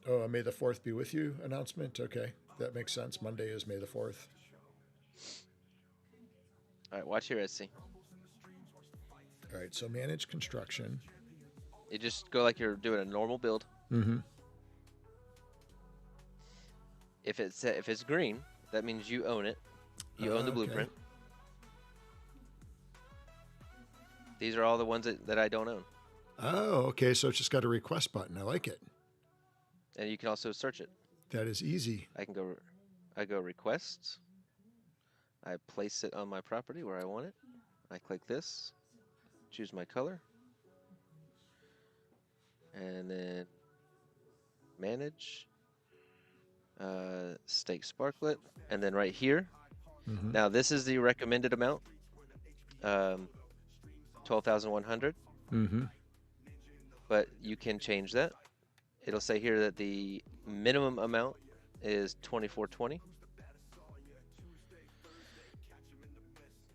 Oh, a May the 4th be with you announcement. Okay, that makes sense. Monday is May the 4th. All right, watch here, Etsy. All right, so manage construction. You just go like you're doing a normal build. Mm-hmm. If it's green, that means you own it. You own the blueprint. These are all the ones that I don't own. Oh, okay. So it's just got a request button. I like it. And you can also search it. That is easy. I go requests. I place it on my property where I want it. I click this, choose my color, and then manage, stake sparklet, and then right here. Mm-hmm. Now this is the recommended amount, 12,100. Mm-hmm. But you can change that. It'll say here that the minimum amount is 2420.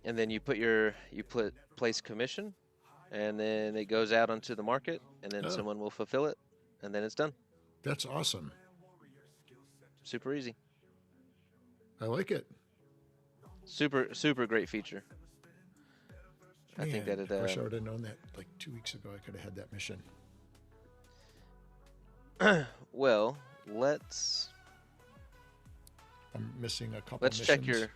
And then you put place commission, and then it goes out onto the market, and then someone will fulfill it, and then it's done. That's awesome. Super easy. I like it. Super great feature. Man, I think that it. I wish I would have known that like 2 weeks ago. I could have had that mission. Well, let's I'm missing a couple. let's check missions.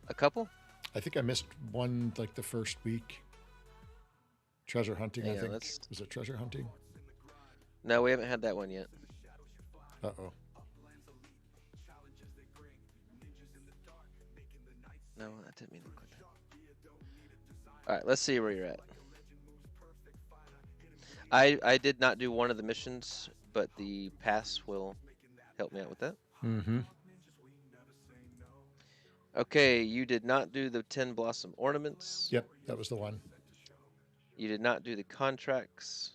a couple. I think I missed one like the first week. Treasure hunting. Hang I on, think let's- was it treasure hunting? No, we haven't had that one yet. Uh-oh. No, I didn't mean to click that. All right, let's see where you're at. I did not do one of the missions, but the pass will help me out with that. Mm-hmm. Okay, you did not do the 10 blossom ornaments. Yep, that was the one. You did not do the contracts.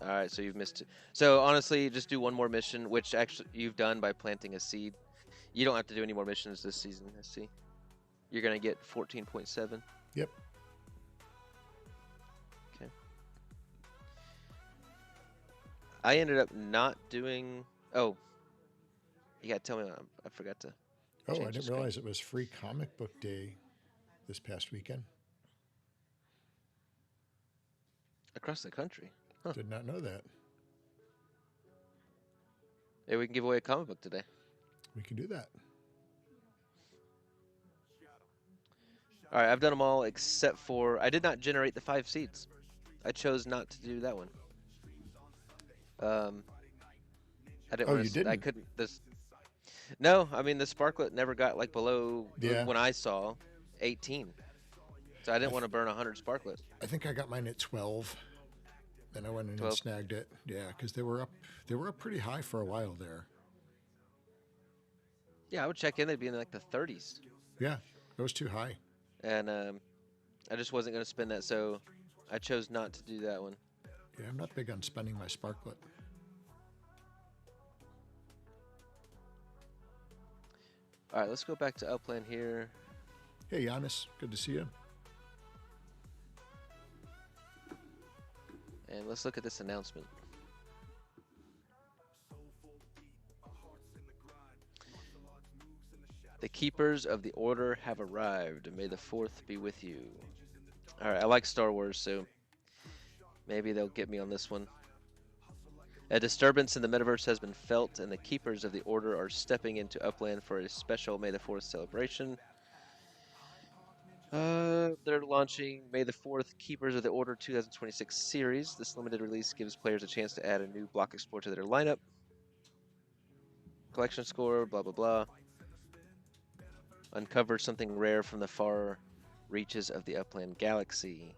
All right, so you've missed it. So honestly, just do one more mission, which actually you've done by planting a seed. You don't have to do any more missions this season. Let's see. You're gonna get 14.7. Yep. Okay. I ended up not doing. Oh, you gotta tell me. I forgot to. Oh, I change the didn't screen. realize it was free comic book day this past weekend. Across the country. Huh. Did not know that. Maybe we can give away a comic book today. We can do that. All right, I've done them all except for I did not generate the 5 seeds. I chose not to do that one. I didn't. Oh, wanna you I didn't? couldn't. No, I mean the sparklet never got like below Yeah. when I saw 18. So I didn't want to burn 100 sparklet. I think I got mine at 12. Then I went in 12? and snagged it. Yeah, because they were up pretty high for a while there. Yeah, I would check in. They'd be in like the 30s, Yeah, it was too high. and I just wasn't going to spend that, so I chose not to do that one. Yeah, I'm not big on spending my sparklet. All right, let's go back to Upland here. Hey, Giannis, good to see you. And let's look at this announcement. The keepers of the order have arrived. May the 4th be with you. All right, I like Star Wars, so maybe they'll get me on this one. A disturbance in the metaverse has been felt, and the keepers of the order are stepping into Upland for a special May the 4th celebration. They're launching May the 4th Keepers of the Order 2026 series. This limited release gives players a chance to add a new block explorer to their lineup. Collection score, blah, blah, blah. Uncover something rare from the far reaches of the Upland Galaxy.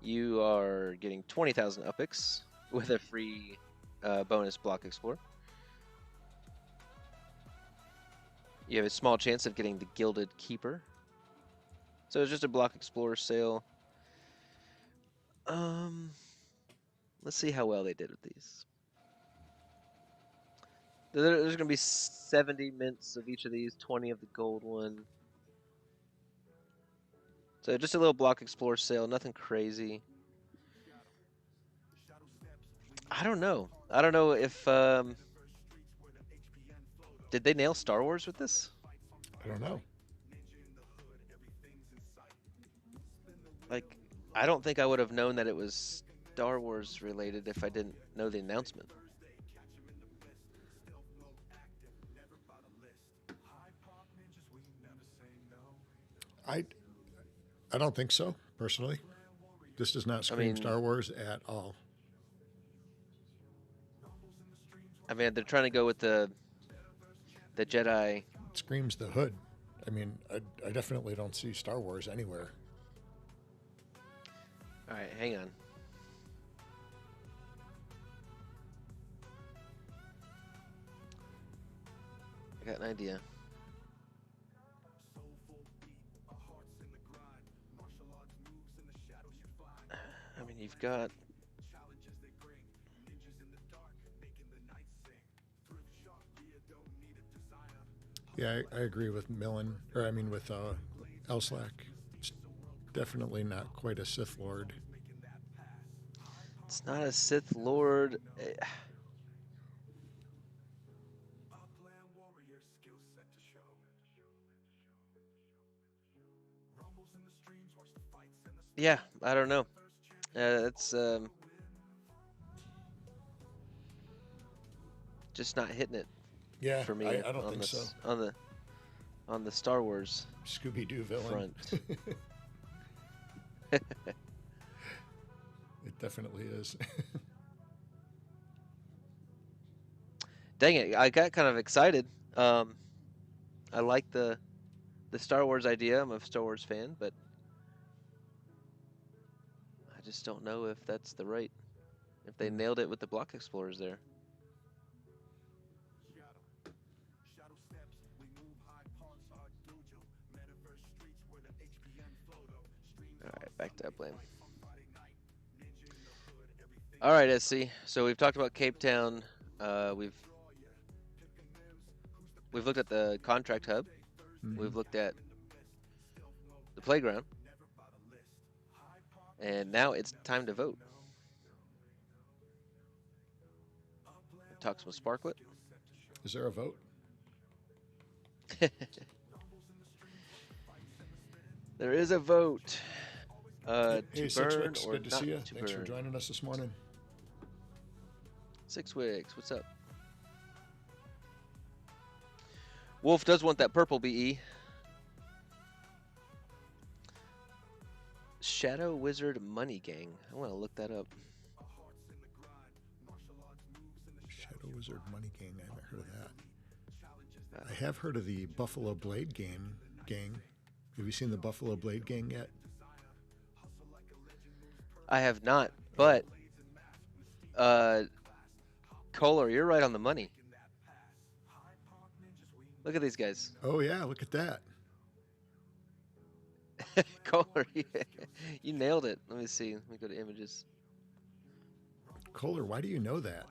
You are getting 20,000 Upix with a free bonus block explorer. You have a small chance of getting the Gilded Keeper. So it's just a block explorer sale. Let's see how well they did with these. There's going to be 70 mints of each of these, 20 of the gold one. So just a little block explorer sale, nothing crazy. I don't know. I don't know if did they nail Star Wars with this? I don't know. Like, I don't think I would have known that it was Star Wars related if I didn't know the announcement. I don't think so, personally. This does not scream Star Wars at all. I mean, they're trying to go with the Jedi. It screams the hood. I mean, I definitely don't see Star Wars anywhere. All right, hang on. I got an idea. I mean, you've got Yeah, I agree with Millen, or I mean with Elslack. It's definitely not quite a Sith Lord. It's not a Sith Lord. Yeah, I don't know. It's just not hitting it. Yeah, for me, I don't think so. On the Star Wars Scooby-Doo villain. front. It definitely is. Dang it! I got kind of excited. I like the Star Wars idea. I'm a Star Wars fan, but I just don't know if that's the right. If they nailed it with the block explorers there. All right, back to Upland. All right, SC. So we've talked about Cape Town. We've looked at the contract hub. Mm-hmm. We've looked at the playground. And now it's time to vote. Talk some Sparklet. Is there a vote? There is a vote. Hey, to Six burn Wicks, or good to not see you. to Thanks for burn. joining us this morning. 6 Wicks, what's up? Wolf does want that purple BE. Shadow Wizard Money Gang. I want to look that up. Shadow Wizard Money Gang. I haven't heard of that. I have heard of the Buffalo Blade gang. Have you seen the Buffalo Blade Gang yet? I have not, but Kohler, you're right on the money. Look at these guys. Oh yeah, look at that. Kohler, you nailed it. Let me see. Let me go to images. Kohler, why do you know that?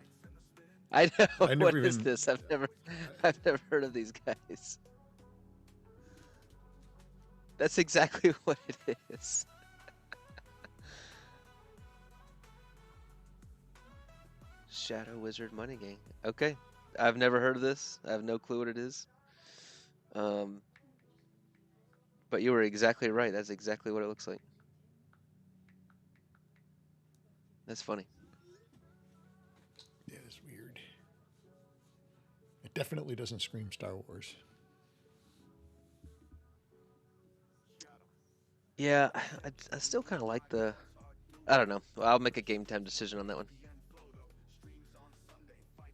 I know. I never What is even- this? I've never heard of these guys. That's exactly what it is. Shadow Wizard Money Gang. Okay. I've never heard of this. I have no clue what it is. But you were exactly right. That's exactly what it looks like. That's funny. Yeah, it's weird. It definitely doesn't scream Star Wars. Yeah, I still kind of like the... I don't know. I'll make a game time decision on that one.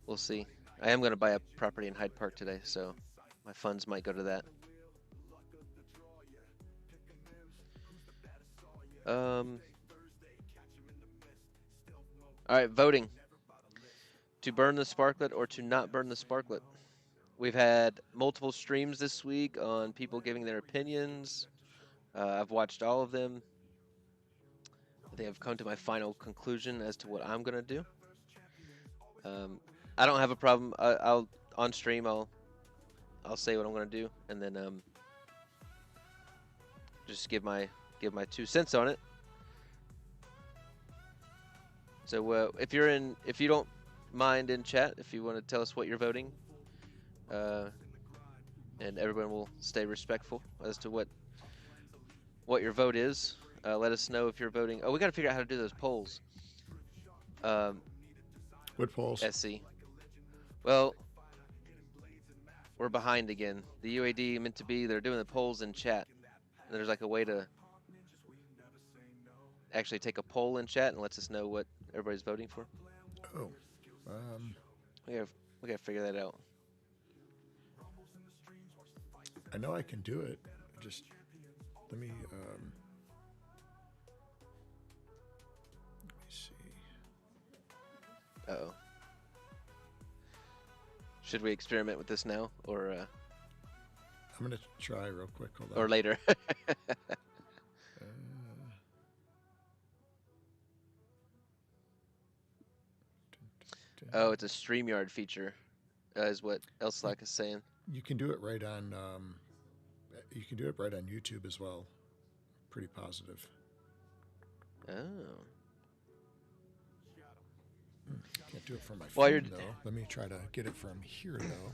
We'll see. I am going to buy a property in Hyde Park today, so my funds might go to that. All right, voting. To burn the Sparklet or to not burn the Sparklet? we've had multiple streams this week on people giving their opinions. I've watched all of them. I think I've come to my final conclusion as to what I'm gonna do. I don't have a problem. I'll on stream. I'll say what I'm gonna do, and then just give my 2 cents on it. So if you don't mind in chat, if you want to tell us what you're voting, and everyone will stay respectful as to what your vote is. Let us know if you're voting. Oh, we got to figure out how to do those polls. What polls? SC. Well, we're behind again. The UAD meant to be, they're doing the polls in chat. There's like a way to actually take a poll in chat and lets us know what everybody's voting for. Oh. We gotta figure that out. I know I can do it. Just let me see. Uh-oh. Should we experiment with this now, or I'm gonna try real quick. Hold on. or later? Oh, it's a StreamYard feature, is what Elslack is saying. You can do it right on. You can do it right on YouTube as well. Pretty positive. Oh. Can't do it from my While phone though. Let me try to get it from here though.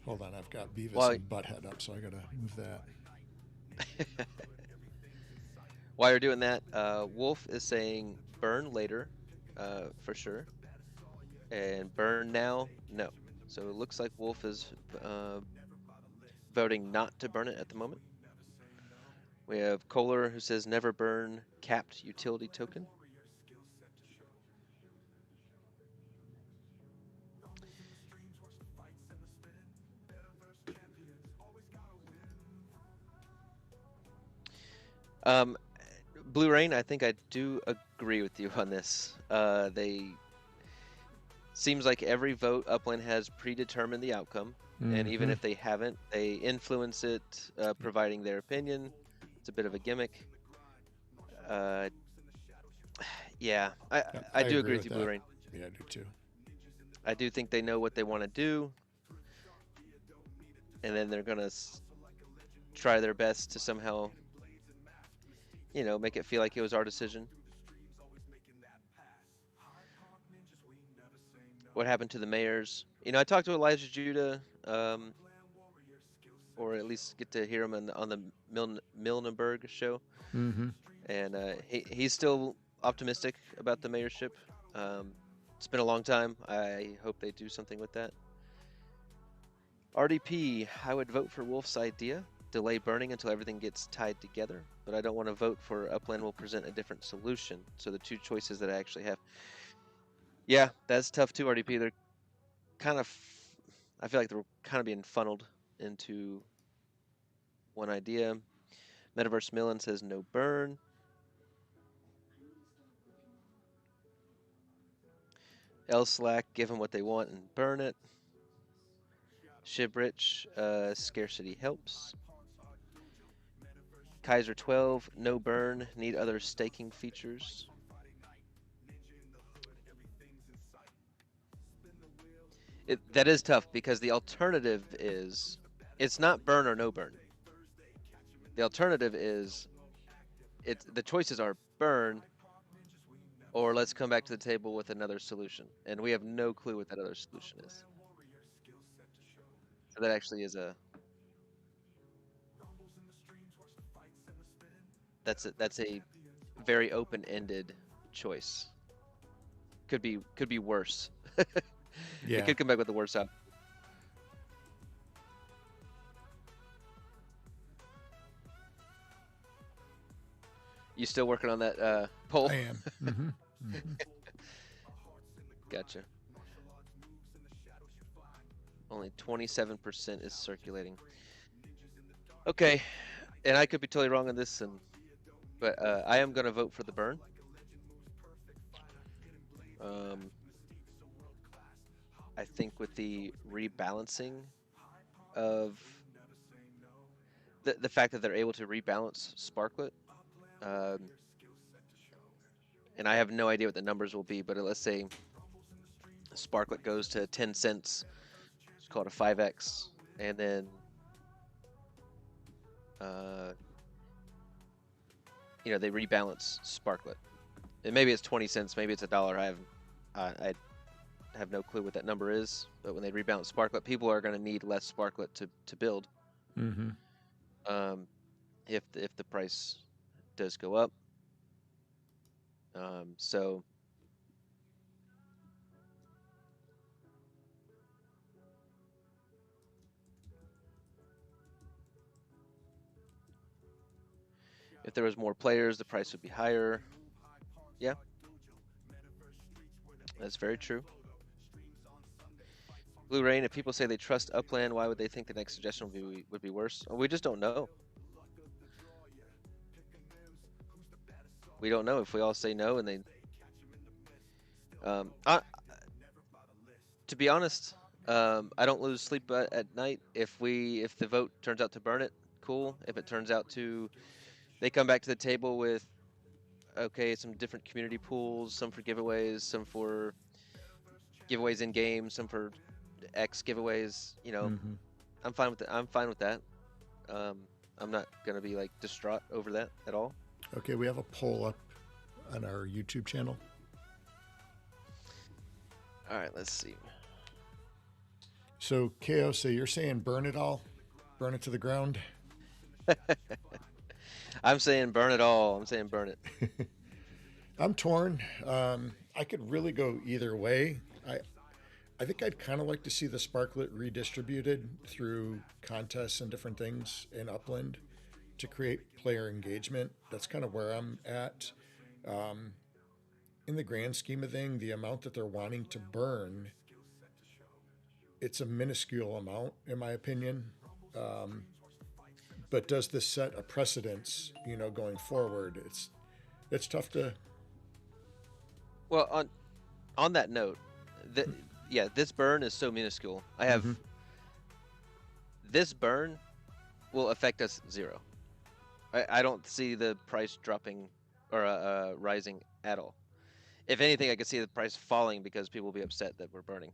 Hold on, I've got Beavis and Butthead up, so I gotta move that. While you're doing that, Wolf is saying burn later, for sure, and burn now, no. So it looks like Wolf is voting not to burn it at the moment. We have Kohler who says never burn capped utility token. Blue Rain, I think I do agree with you on this. Seems like every vote Upland has predetermined the outcome, and even if they haven't, they influence it, providing their opinion. It's a bit of a gimmick. Yeah, I do agree with you, Blue Rain. Yeah, I do too. I do think they know what they want to do, and then they're gonna try their best to somehow, make it feel like it was our decision. What happened to the mayors? I talked to Elijah Judah, or at least get to hear him on the Milneberg show, and he's still optimistic about the mayorship. It's been a long time. I hope they do something with that. RDP, I would vote for Wolf's idea. Delay burning until everything gets tied together, but I don't want to vote for Upland will present a different solution. So the 2 choices that I actually have. Yeah, that's tough too, RDP. They're kind of, I feel like they're kind of being funneled into one idea. Metaverse Millen says no burn. Elslack, give them what they want and burn it. Shibrich, scarcity helps. Kaiser 12, no burn, need other staking features. That is tough because the alternative is, it's not burn or no burn. The alternative is, the choices are burn, or let's come back to the table with another solution. And we have no clue what that other solution is. So that actually is that's a very open-ended choice. Could be worse. Yeah. It could come back with the worst out. You still working on that poll? I am. Gotcha. Only 27% is circulating. Okay, and I could be totally wrong on this, but I am gonna vote for the burn. I think with the rebalancing of the fact that they're able to rebalance Sparklet, um, and I have no idea what the numbers will be, but let's say Sparklet goes to 10 cents, it's called a 5x, and then they rebalance Sparklet. And maybe it's 20 cents, maybe it's $1. I have no clue what that number is, but when they rebalance Sparklet, people are going to need less Sparklet to build. Mm-hmm. If the price does go up. So if there was more players, the price would be higher. Yeah, that's very true. Blue Rain, if people say they trust Upland, why would they think the next suggestion would be worse? Well, we just don't know. We don't know if we all say no and they. To be honest, I don't lose sleep at night if the vote turns out to burn it. Cool. If it turns out to, they come back to the table with, okay, some different community pools, some for giveaways, some for giveaways in game, some for X giveaways. Mm-hmm. I'm fine with that. I'm fine with that. I'm not gonna be like distraught over that at all. Okay, we have a poll up on our YouTube channel. All right, let's see. So, KO, so you're saying burn it all? Burn it to the ground? I'm saying burn it all. I'm saying burn it. I'm torn. I could really go either way. I think I'd kind of like to see the Sparklet redistributed through contests and different things in Upland to create player engagement. That's kind of where I'm at. In the grand scheme of things, the amount that they're wanting to burn, it's a minuscule amount, in my opinion. But does this set a precedence, going forward? It's tough to. Well, on that note, this burn is so minuscule. I have this burn will affect us zero. I don't see the price dropping or rising at all. If anything, I could see the price falling because people will be upset that we're burning.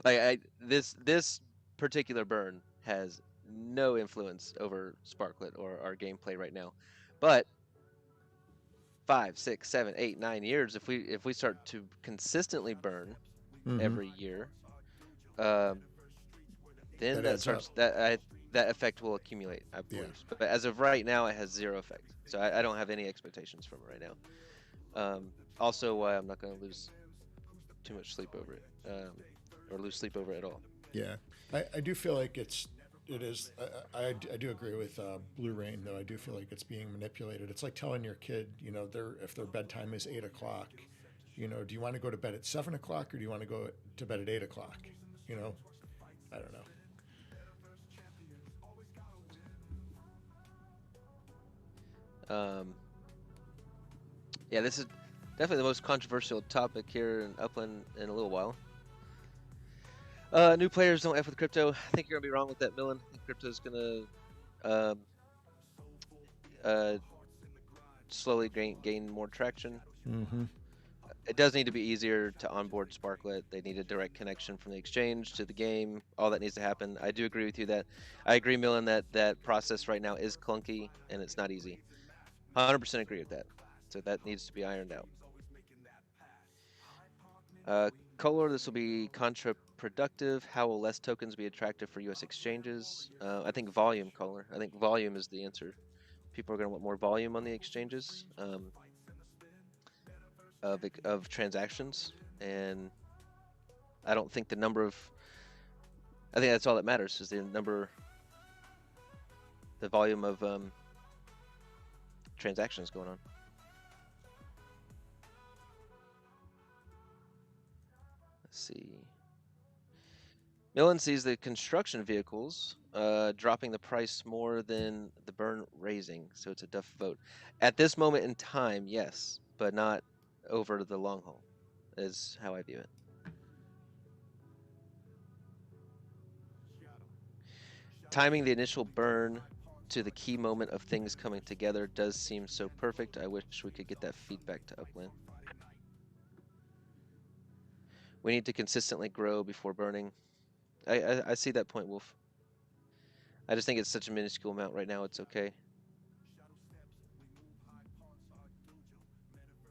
Like this particular burn has no influence over Sparklet or our gameplay right now, but 5, 6, 7, 8, 9 years, if we start to consistently burn every year, then that effect will accumulate, I believe. Yeah. But as of right now, it has zero effect. So I don't have any expectations from it right now. Also, why I'm not going to lose too much sleep over it, or lose sleep over it at all. Yeah, I do feel like it is. I do agree with Blue Rain, though. I do feel like it's being manipulated. It's like telling your kid, if their bedtime is 8 o'clock, do you want to go to bed at 7 o'clock or do you want to go to bed at 8 o'clock? I don't know. Yeah, this is definitely the most controversial topic here in Upland in a little while. New players don't F with crypto. I think you're gonna be wrong with that, Millen. I think crypto's gonna slowly gain more traction. It does need to be easier to onboard Sparklet. They need a direct connection from the exchange to the game. All that needs to happen. I do agree with you that I agree, Millen, that process right now is clunky and it's not easy. 100% agree with that. So that needs to be ironed out. Color, this will be counterproductive. How will less tokens be attractive for U.S. exchanges? I think volume, Color. I think volume is the answer. People are going to want more volume on the exchanges of transactions, and I don't think the number of. I think that's all that matters is the volume of transactions going on. Let's see. Millen sees the construction vehicles dropping the price more than the burn raising, so it's a Duff vote. At this moment in time, yes, but not over the long haul, is how I view it. Timing the initial burn to the key moment of things coming together does seem so perfect. I wish we could get that feedback to Upland. We need to consistently grow before burning. I see that point, Wolf. I just think it's such a minuscule amount right now. It's okay.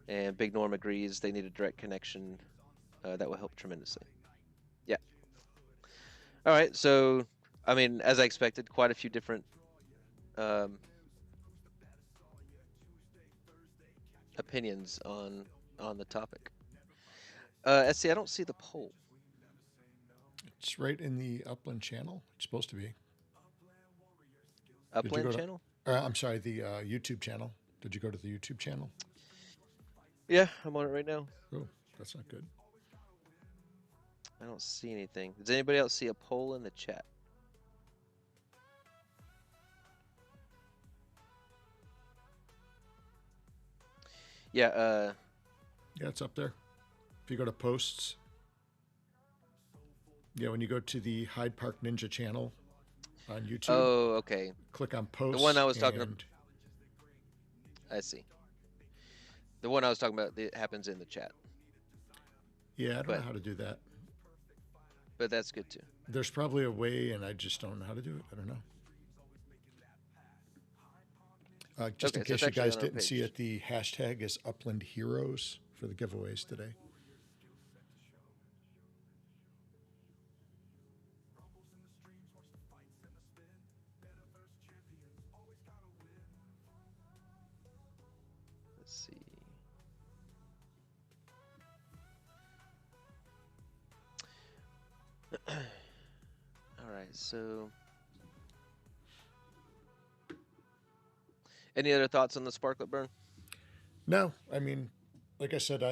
And Big Norm agrees they need a direct connection. That will help tremendously. Yeah. All right. So, I mean, as I expected, quite a few different opinions on the topic. SC, I don't see the poll. It's right in the Upland channel. It's supposed to be. Upland channel? I'm sorry, the YouTube channel. Did you go to the YouTube channel? Yeah, I'm on it right now. Oh, that's not good. I don't see anything. Does anybody else see a poll in the chat? Yeah, yeah, it's up there. If you go to posts, yeah, when you go to the Hyde Park Ninja channel on YouTube. Oh, okay. Click on posts. The one I was talking about. I see. The one I was talking about, it happens in the chat. Yeah, I don't know how to do that. But that's good too. There's probably a way, and I just don't know how to do it. I don't know. Just in case you guys didn't see it, the hashtag is Upland Heroes for the giveaways today. Let's see. All right, so any other thoughts on the sparklet burn? No, I mean, like I said,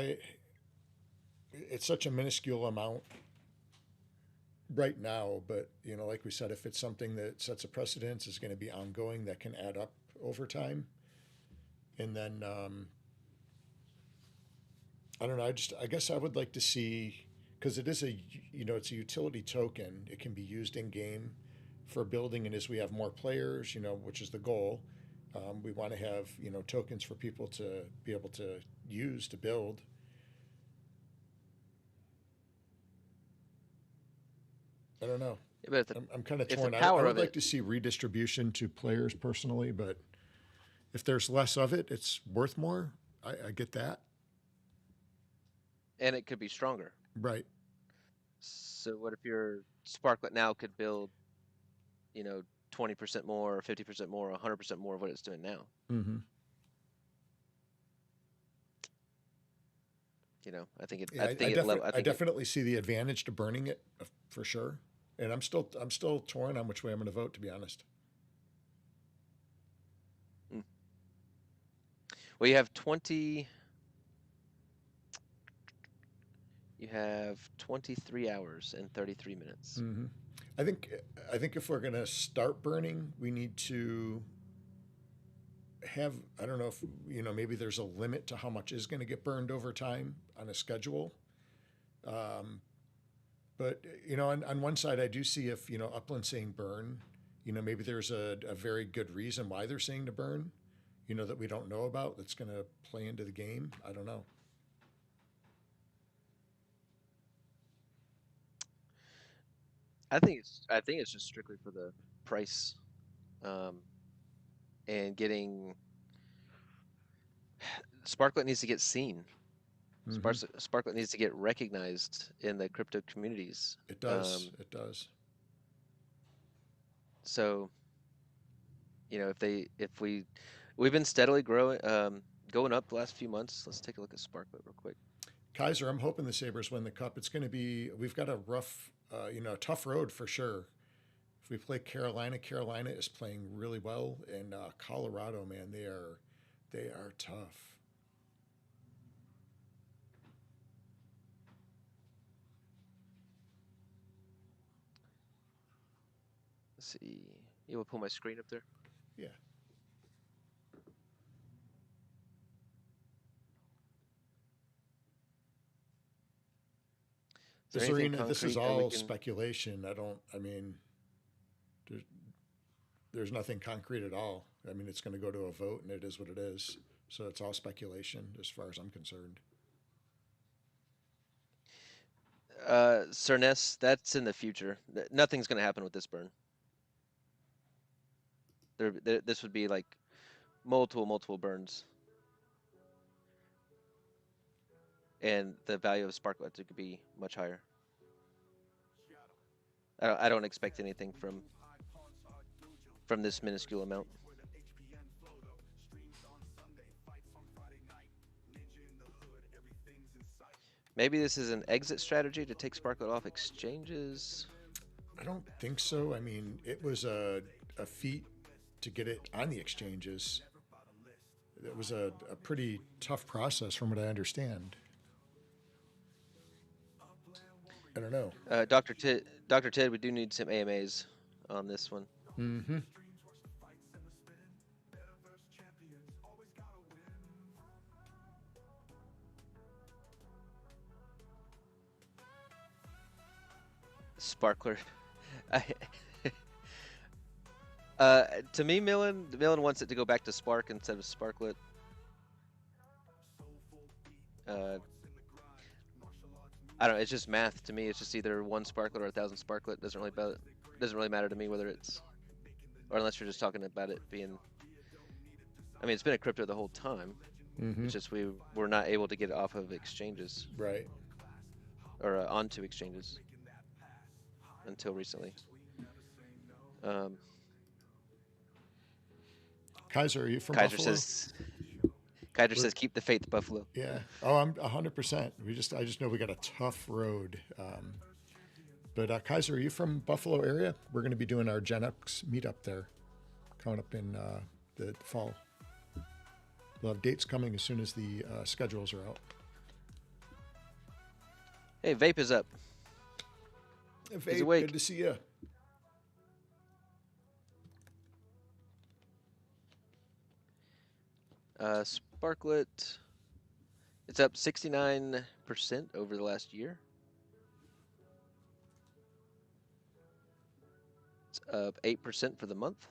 it's such a minuscule amount right now, but you know, like we said, if it's something that sets a precedence, is going to be ongoing, that can add up over time. And then I don't know, I guess I would like to see, because it is it's a utility token. It can be used in game for building, and as we have more players, which is the goal, we want to have tokens for people to be able to use to build. I don't know. Yeah, I'm kind of torn. I would like to see redistribution to players personally, but if there's less of it, it's worth more. I get that. And it could be stronger. Right. So what if your sparklet now could build, 20% more, or 50% more, or 100% more of what it's doing now? Mm-hmm. I think it. Yeah, I definitely see the advantage to burning it for sure, and I'm still torn on which way I'm going to vote, to be honest. Well, you have 20. You have 23 hours and 33 minutes. Mm-hmm. I think if we're going to start burning, we need to have, I don't know if, maybe there's a limit to how much is going to get burned over time on a schedule. But, on one side, I do see if, Upland saying burn, maybe there's a very good reason why they're saying to burn, that we don't know about, that's going to play into the game. I don't know. I think it's just strictly for the price, and getting Sparklet needs to get seen. Mm-hmm. Sparklet needs to get recognized in the crypto communities. It does. It does. So, we've been steadily growing, going up the last few months. Let's take a look at Sparklet real quick. Kaiser, I'm hoping the Sabres win the cup. It's going to be, we've got a rough, tough road for sure. If we play Carolina is playing really well, and Colorado, man, they are tough. Let's see. You will pull my screen up there? Yeah. This is all speculation. there's nothing concrete at all. I mean, it's going to go to a vote, and it is what it is. So it's all speculation as far as I'm concerned. Cerness, that's in the future. Nothing's going to happen with this burn. This would be like multiple burns. And the value of sparklets could be much higher. I don't expect anything from this minuscule amount. Maybe this is an exit strategy to take sparklet off exchanges. I don't think so. I mean, it was a feat to get it on the exchanges. It was a pretty tough process from what I understand. I don't know. Dr. Ted, we do need some AMAs on this one. Mm-hmm. Sparkler. To me, Millen wants it to go back to Spark instead of Sparklet. I don't know. It's just math to me. It's just either one Sparklet or 1,000 Sparklet. Doesn't really matter to me whether it's, or unless you're just talking about it being. I mean, it's been a crypto the whole time. Mm-hmm. It's just we were not able to get it off of exchanges. Right. Or onto exchanges until recently. Kaiser, are you from Kaiser Buffalo? Kaiser says keep the faith, Buffalo. Yeah. Oh, I'm 100%. I just know we got a tough road. But Kaiser, are you from Buffalo area? We're going to be doing our Gen X meetup there, coming up in the fall. We'll have dates coming as soon as the schedules are out. Hey, Vape is up. Vape, He's awake. good to see you. Sparklet, it's up 69% over the last year. It's up 8% for the month,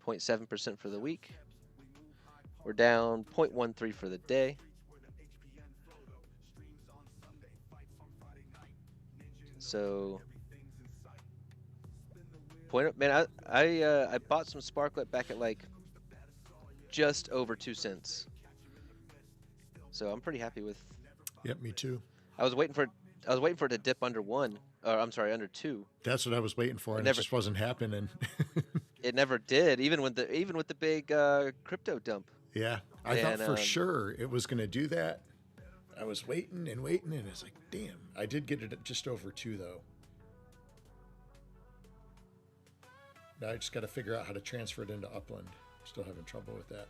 0.7% for the week. We're down 0.13 for the day. So, man, I bought some Sparklet back at like just over 2 cents. So I'm pretty happy with. Yep, me too. I was waiting for it to dip under 1, or I'm sorry, under 2. That's what I was waiting for, and it just wasn't happening. It never did, even with the big crypto dump. Yeah, I thought for sure it was going to do that. I was waiting, and it's like, damn. I did get it at just over 2, though. Now I just got to figure out how to transfer it into Upland. Still having trouble with that.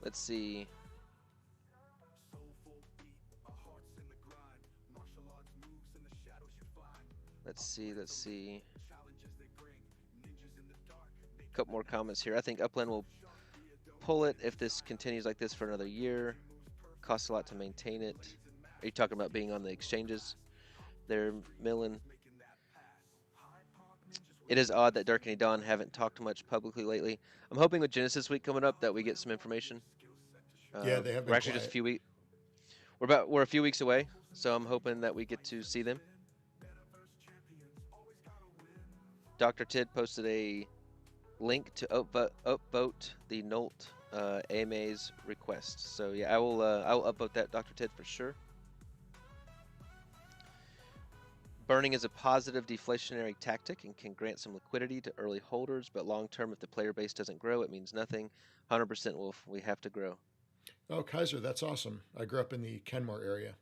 Let's see. Let's see. A couple more comments here. I think Upland will pull it if this continues like this for another year. Costs a lot to maintain it. Are you talking about being on the exchanges there, Millen? It is odd that Dark and Dawn haven't talked much publicly lately. I'm hoping with Genesis Week coming up that we get some information. Yeah, they have been We're actually quiet. just a few weeks. We're a few weeks away, so I'm hoping that we get to see them. Dr. Tid posted a link to upvote the Nolt AMA's request. So yeah, I will upvote that, Dr. Tid, for sure. Burning is a positive deflationary tactic and can grant some liquidity to early holders, but long term, if the player base doesn't grow, it means nothing. 100% Wolf, we have to grow. Oh, Kaiser, that's awesome. I grew up in the Kenmore area.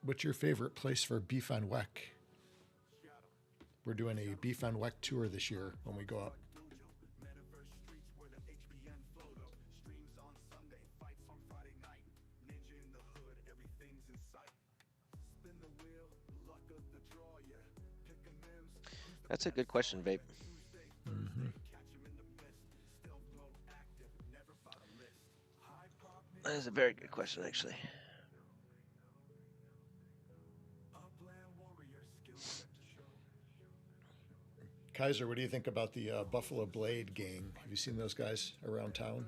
What's your favorite place for Beef on Weck? We're doing a Beef on Weck tour this year when we go up. That's a good question, Vape. Mm-hmm. That is a very good question, actually. Kaiser, what do you think about the Buffalo Blade gang? Have you seen those guys around town?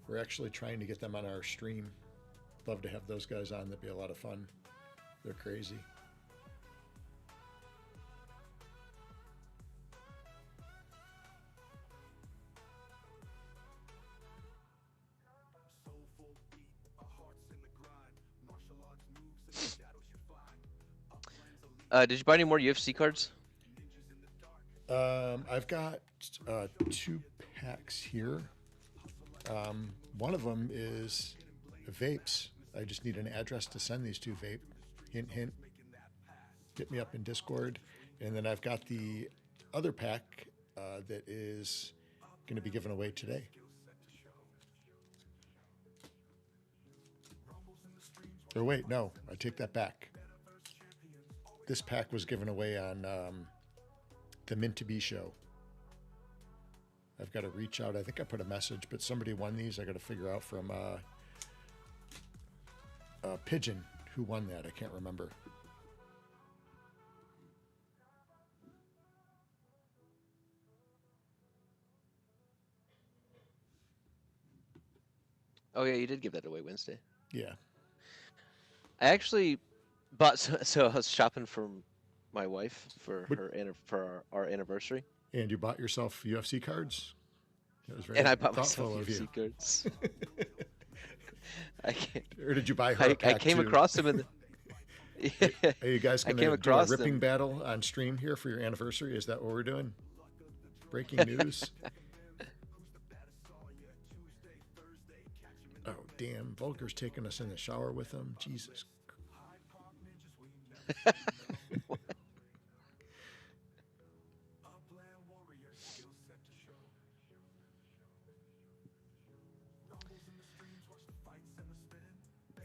We're actually trying to get them on our stream. Love to have those guys on. That'd be a lot of fun. They're crazy. Did you buy any more UFC cards? I've got 2 packs here. One of them is vapes. I just need an address to send these to vape. Hint, hint. Hit me up in Discord. And then I've got the other pack that is going to be given away today. Or wait, no, I take that back. This pack was given away on the Mint to Be show. I've got to reach out. I think I put a message, but somebody won these. I got to figure out from Pigeon who won that. I can't remember. Oh yeah, you did give that away Wednesday. Yeah. I actually bought. So I was shopping for my wife for our anniversary. And you bought yourself UFC cards? That was very And I bought thoughtful myself of you. UFC cards. I can't. Or did you buy her a I pack came too? across them in the. Are you guys I going came to do a across ripping them. battle on stream here for your anniversary? Is that what we're doing? Breaking news? Oh, damn. Vulgar's taking us in the shower with him. Jesus.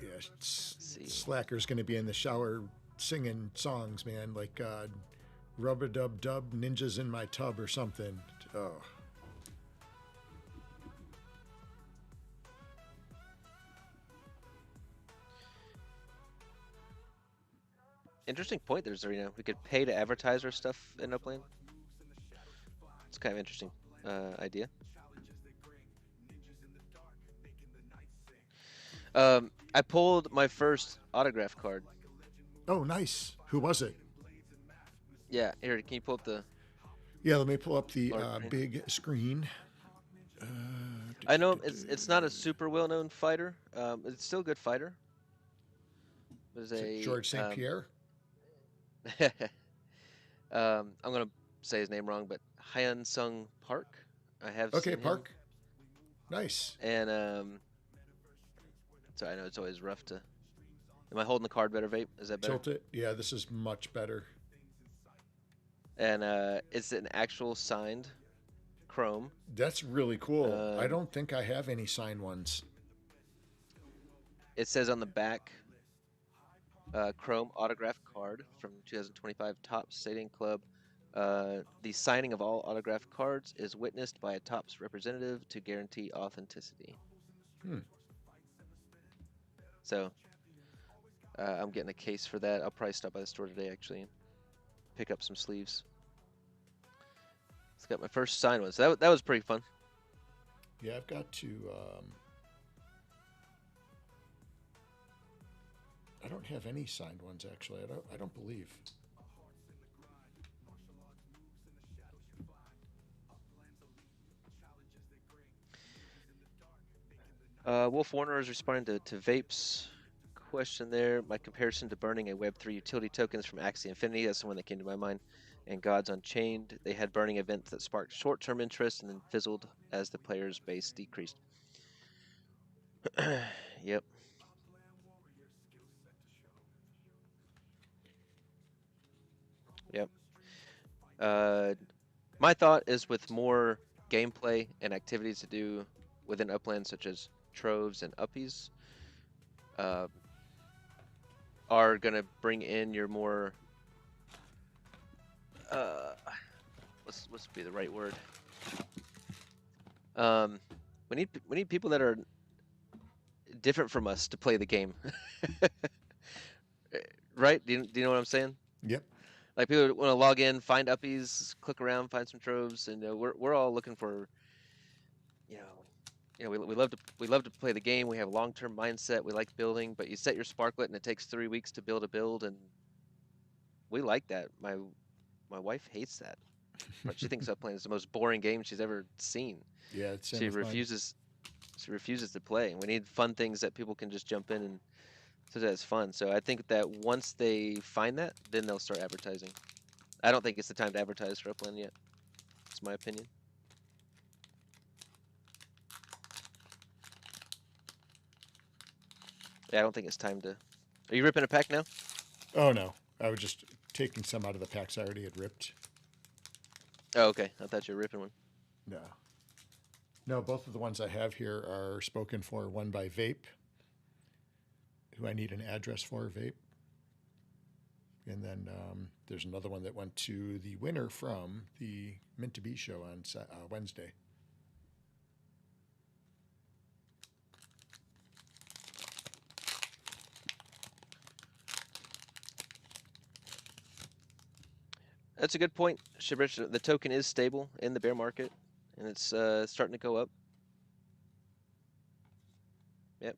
Yeah, Slacker's going to be in the shower singing songs, man, like Rub-a-Dub-Dub, Ninjas in My Tub or something. Oh. Interesting point. We could pay to advertise our stuff in Upland. It's kind of interesting idea. I pulled my first autograph card. Oh, nice. Who was it? Yeah, here. Can you pull up the? Yeah, let me pull up the big screen. I know it's not a super well-known fighter. It's still a good fighter. There's George St. Pierre. I'm gonna say his name wrong, but Hyun Sung Park. I have Okay, seen Park. Him. Nice. And so I know it's always rough to. Am I holding the card better, Vape? Is that better? Tilt it. Yeah, this is much better. And it's an actual signed chrome. That's really cool. I don't think I have any signed ones. It says on the back, chrome autograph card from 2025 Topps Stadium Club. The signing of all autograph cards is witnessed by a Topps representative to guarantee authenticity. So I'm getting a case for that. I'll probably stop by the store today actually and pick up some sleeves. It's got my first signed one, so that was pretty fun. Yeah, I've got to. I don't have any signed ones actually. I don't believe. Wolf Warner is responding to Vape's question there. My comparison to burning a Web3 utility tokens from Axie Infinity, that's the one that came to my mind. And Gods Unchained, they had burning events that sparked short-term interest and then fizzled as the player's base decreased. Yep. Yep. My thought is with more gameplay and activities to do within Upland, such as troves and uppies, are going to bring in your more what's be the right word? we need people that are different from us to play the game, right? Do you know what I'm saying? Yep. Like people want to log in, find uppies, click around, find some troves, and we're all looking for you know we love to play the game. We have a long-term mindset. We like building, but you set your sparklet and it takes 3 weeks to build a build, and we like that. My wife hates that. But she thinks Upland is the most boring game she's ever seen. Yeah, it's same She with mine. refuses she refuses to play. And we need fun things that people can just jump in and so that it's fun. So I think that once they find that, then they'll start advertising. I don't think it's the time to advertise for Upland yet. It's my opinion. Yeah, I don't think it's time to. Are you ripping a pack now? Oh no, I was just taking some out of the packs I already had ripped. Oh, okay. I thought you were ripping one. No, no, both of the ones I have here are spoken for. One by Vape, who I need an address for, Vape. And then there's another one that went to the winner from the Mint to Be show on Wednesday. That's a good point, Shibrich. The token is stable in the bear market, and it's starting to go up. Yep,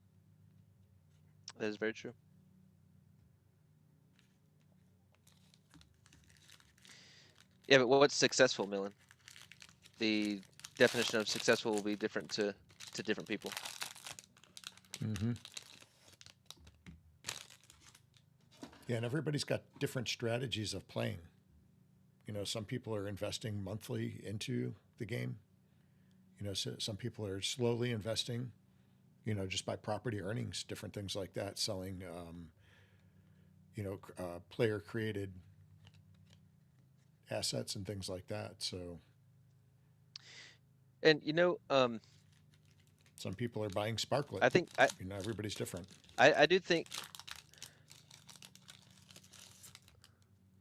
that is very true. Yeah, but what's successful, Millen? The definition of successful will be different to different people. Mm-hmm. Yeah, and everybody's got different strategies of playing. You know, some people are investing monthly into the game. You know, so some people are slowly investing, you know, just by property earnings, different things like that, selling, player created assets and things like that. So And some people are buying Sparklet. I think You know, everybody's different. I do think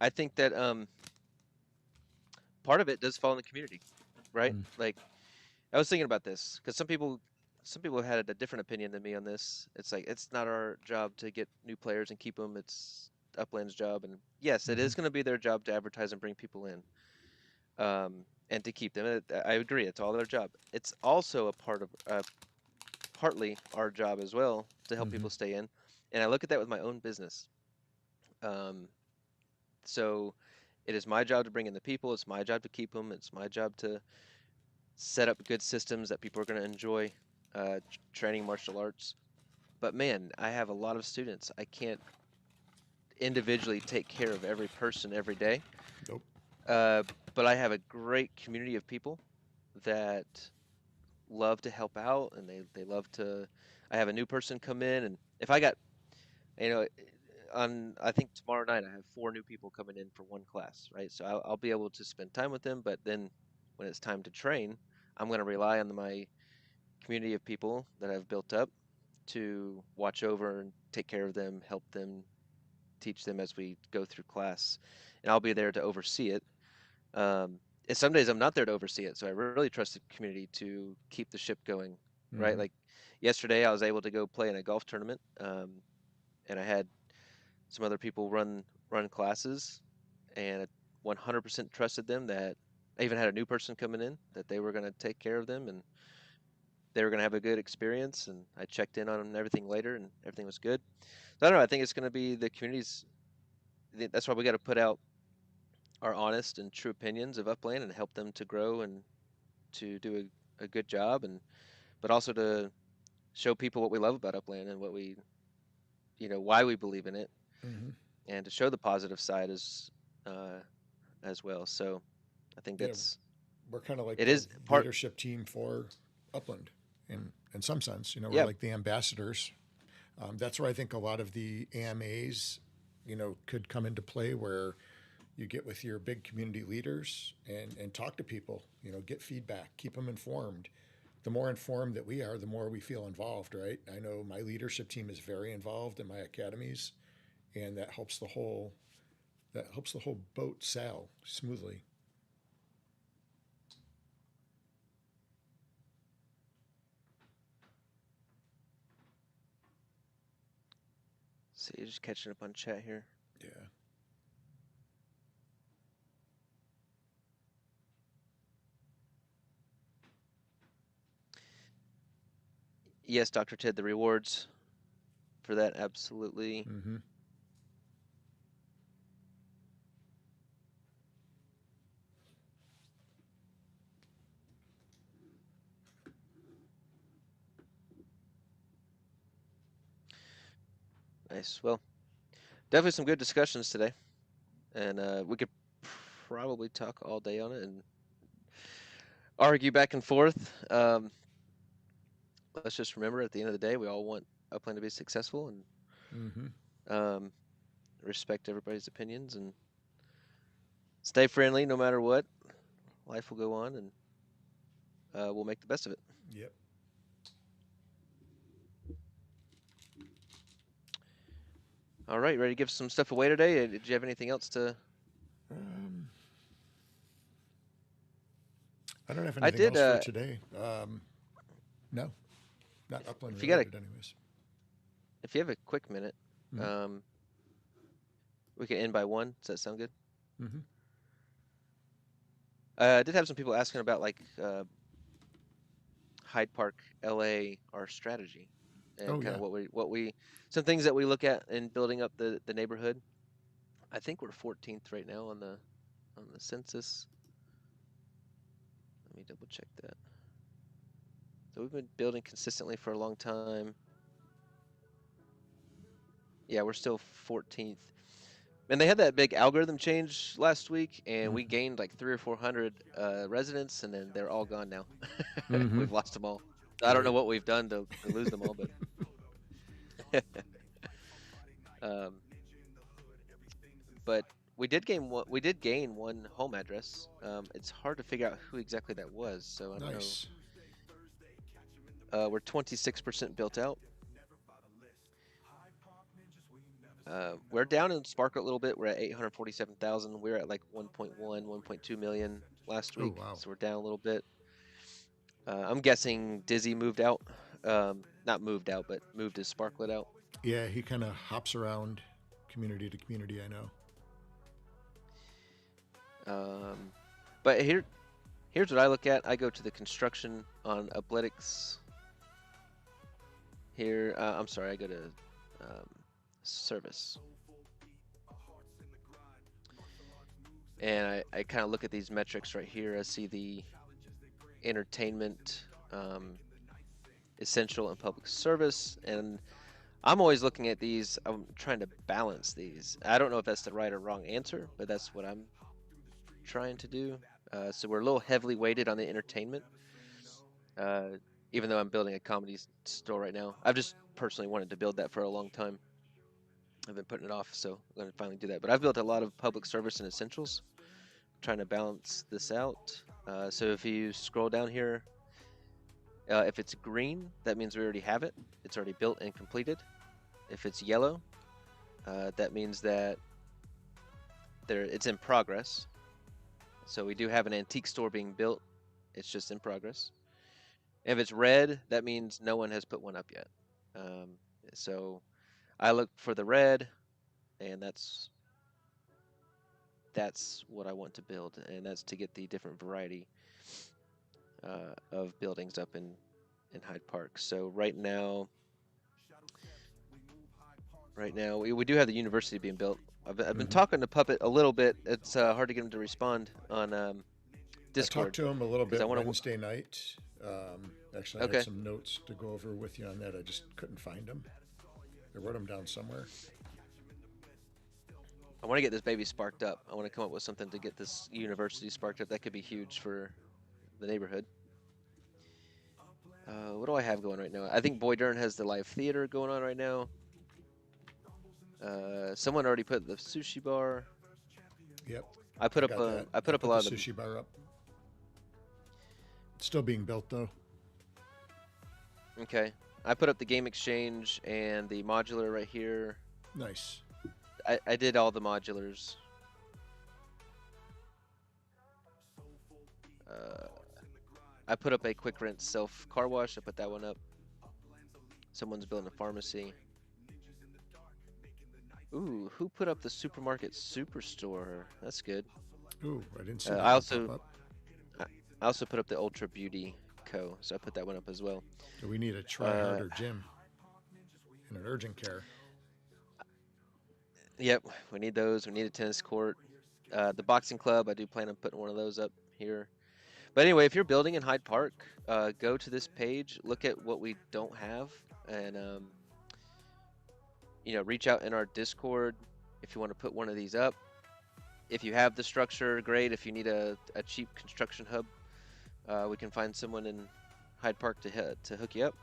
that part of it does fall in the community, right? Mm. Like I was thinking about this because some people had a different opinion than me on this. It's like it's not our job to get new players and keep them. It's Upland's job, and yes, it Mm-hmm. is going to be their job to advertise and bring people in, and to keep them. I agree, it's all their job. It's also a part of partly our job as well to help Mm-hmm. people stay in. And I look at that with my own business. Um, so it is my job to bring in the people. It's my job to keep them. It's my job to set up good systems that people are going to enjoy training martial arts. But man, I have a lot of students. I can't individually take care of every person every day. Nope. But I have a great community of people that love to help out, and they love to. I have a new person come in, and if I got, you know, on I think tomorrow night I have 4 new people coming in for one class, right? So I'll be able to spend time with them, but then when it's time to train, I'm going to rely on my community of people that I've built up to watch over and take care of them, help them, teach them as we go through class, and I'll be there to oversee it. And some days I'm not there to oversee it, so I really trust the community to keep the ship going, right? Mm-hmm. Like yesterday, I was able to go play in a golf tournament, and I had some other people run classes, and I 100% trusted them that I even had a new person coming in that they were going to take care of them and they were going to have a good experience. And I checked in on everything later, and everything was good. So I don't know. I think it's going to be the community's. That's why we got to put out our honest and true opinions of Upland and help them to grow and to do a good job, and but also to show people what we love about Upland and what we, why we believe in it, Mm-hmm. and to show the positive side uh, as well. So I think Yeah, we're kind of like it the is part. leadership team for Upland, in some sense. You know, we're Yeah, like the ambassadors. That's where I think a lot of the AMAs, you know, could come into play, where you get with your big community leaders and talk to people. You know, get feedback, keep them informed. The more informed that we are, the more we feel involved, right? I know my leadership team is very involved in my academies, and that helps the whole boat sail smoothly. see, just catching up on chat here. Yeah. Yes, Dr. Ted, the rewards for that, absolutely. Mm-hmm. Nice. Well, definitely some good discussions today, and we could probably talk all day on it and argue back and forth. Let's just remember, at the end of the day, we all want Upland to be successful, and Mm-hmm. respect everybody's opinions and stay friendly no matter what. Life will go on, and we'll make the best of it. Yep. All right, ready to give some stuff away today? Did you have anything else to? I don't have I anything did. else for today. No, not Upland If you got related, anyways. if you have a quick minute, Mm-hmm. we can end by 1. Does that sound good? Mm-hmm. I did have some people asking about like Hyde Park, LA, our strategy, and Oh, kind yeah. of what we some things that we look at in building up the neighborhood. I think we're 14th right now on the census. Let me double check that. So we've been building consistently for a long time. Yeah, we're still 14th. And they had that big algorithm change last week, and we Mm-hmm. gained like 300 or 400 residents, and then they're all gone now. Mm-hmm. We've lost them all. I don't know Right. what we've done to lose them all, but um, but we did gain one home address. It's hard to figure out who exactly that was, so I don't Nice. know. We're 26% built out. We're down in Spark a little bit. We're at 847,000. We're at like 1.1, 1.2 million last Oh, week, wow. so we're down a little bit. I'm guessing Dizzy moved out. Not moved out, but moved his Sparklet out. Yeah, he kind of hops around community to community, I know. But here's what I look at. I go to the construction on Athletics. Here, I'm sorry, I go to service. And I kind of look at these metrics right here. I see the entertainment, essential, and public service. And I'm always looking at these. I'm trying to balance these. I don't know if that's the right or wrong answer, but that's what I'm trying to do. So we're a little heavily weighted on the entertainment. Even though I'm building a comedy store right now, I've just personally wanted to build that for a long time. I've been putting it off, so I'm going to finally do that. But I've built a lot of public service and essentials, trying to balance this out. So if you scroll down here, if it's green, that means we already have it. It's already built and completed. If it's yellow, that means that it's in progress. So we do have an antique store being built. It's just in progress. If it's red, that means no one has put one up yet. So I look for the red, and that's what I want to build, and that's to get the different variety of buildings up in Hyde Park. So right now we do have the university being built. I've been talking to Puppet a little bit. It's hard to get him to respond on I talked Discord to him a little because I bit want to. Wednesday night. Actually, I had Okay. some notes to go over with you on that. I just couldn't find them. I wrote them down somewhere. I want to get this baby sparked up. I want to come up with something to get this university sparked up. That could be huge for the neighborhood. What do I have going right now? I think Boy Dern has the live theater going on right now. Someone already put the sushi bar. Yep. I put up got a that. I put up a lot the of sushi bar up. It's still being built though. Okay. I put up the game exchange and the modular right here. Nice. I did all the modulars. I put up a quick rent self car wash. I put that one up. Someone's building a pharmacy. Ooh, who put up the supermarket superstore? That's good. Ooh, I didn't see that I one also pop up. I also put up the Ultra Beauty Co. So I put that one up as well. So we need a try harder gym and an urgent care. Yep, we need those. We need a tennis court. The boxing club, I do plan on putting one of those up here. But anyway, if you're building in Hyde Park, go to this page, look at what we don't have, and reach out in our Discord if you want to put one of these up. If you have the structure, great. If you need a cheap construction hub, we can find someone in Hyde Park to hook you up.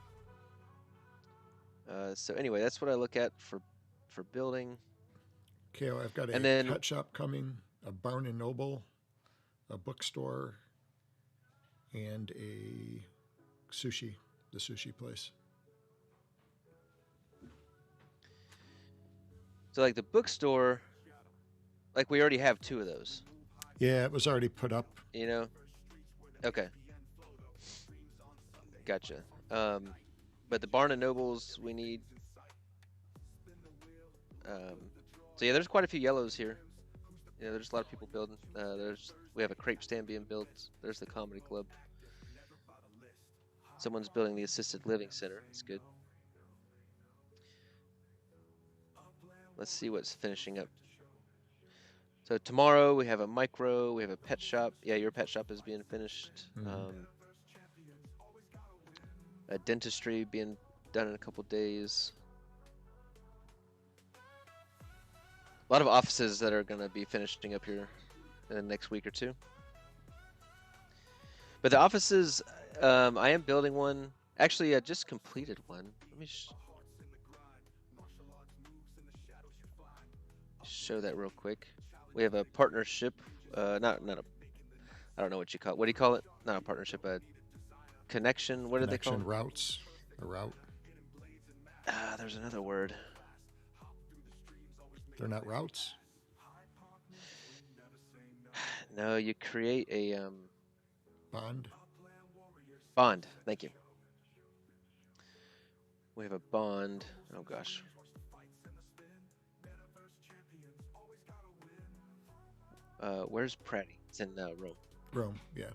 So anyway, that's what I look at for building. Okay, well, I've got a And then pet shop coming, a Barn and Noble, a bookstore, and a the sushi place. so like the bookstore, like we already have 2 of those. Yeah, it was already put up. Okay. Gotcha. But the Barn and Nobles we need. So yeah, there's quite a few yellows here. There's a lot of people building. We have a crepe stand being built. There's the comedy club. Someone's building the assisted living center. It's good. Let's see what's finishing up. So tomorrow we have a micro. We have a pet shop. Yeah, your pet shop is being finished. A dentistry being done in a couple days. A lot of offices that are going to be finishing up here in the next week or 2. But the offices, I am building one. Actually, I just completed one. Let me show that real quick. We have a partnership. Not a. I don't know what you call it. What do you call it? Not a partnership. A connection. What do they call it? Routes. A route. There's another word. They're not routes? No, you create a Bond. Bond. Thank you. We have a bond. Oh gosh. Where's Pratty? It's in Rome. Rome, yeah.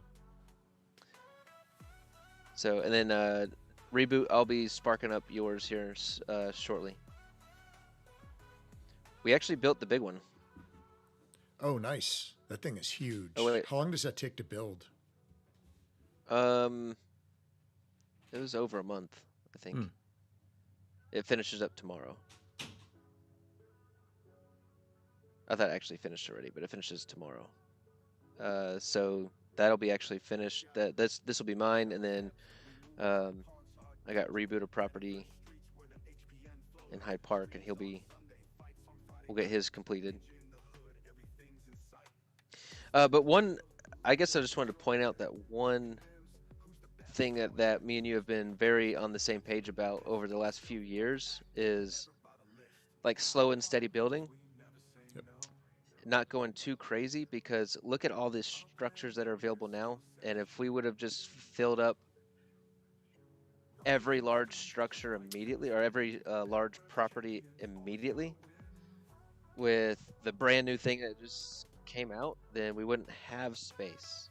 So, and then Reboot, I'll be sparking up yours here shortly. We actually built the big one. Oh, nice. That thing is huge. Oh, wait. How long does that take to build? It was over a month, I think. It finishes up tomorrow. I thought it actually finished already, but it finishes tomorrow. So that'll be actually finished. This will be mine, and then I got Reboot a property in Hyde Park, and we'll get his completed. But I guess I just wanted to point out that one thing that me and you have been very on the same page about over the last few years is like slow and steady building. Yep. Not going too crazy, because look at all these structures that are available now, and if we would have just filled up every large structure immediately, or every large property immediately with the brand new thing that just came out, then we wouldn't have space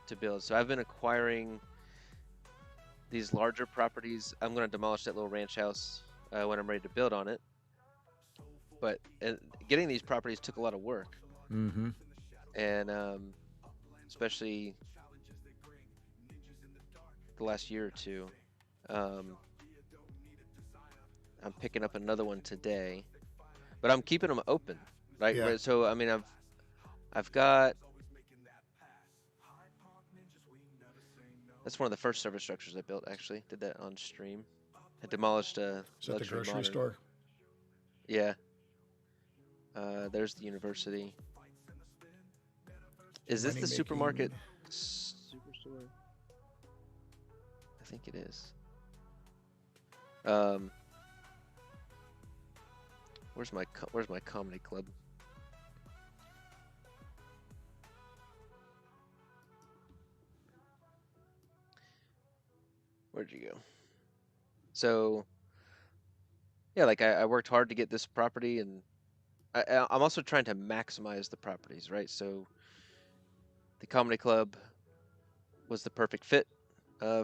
to build. So I've been acquiring these larger properties. I'm going to demolish that little ranch house when I'm ready to build on it. But getting these properties took a lot of work. And especially the last year or 2. I'm picking up another one today, but I'm keeping them open, right? Yeah. So I mean, I've got. That's one of the first service structures I built. Actually, did that on stream. I demolished a. Is that the grocery store? Yeah. There's the university. Is this the supermarket? Superstore? I think it is. Where's my comedy club? Where'd you go? So yeah, like I worked hard to get this property, and I'm also trying to maximize the properties, right? So the comedy club was the perfect fit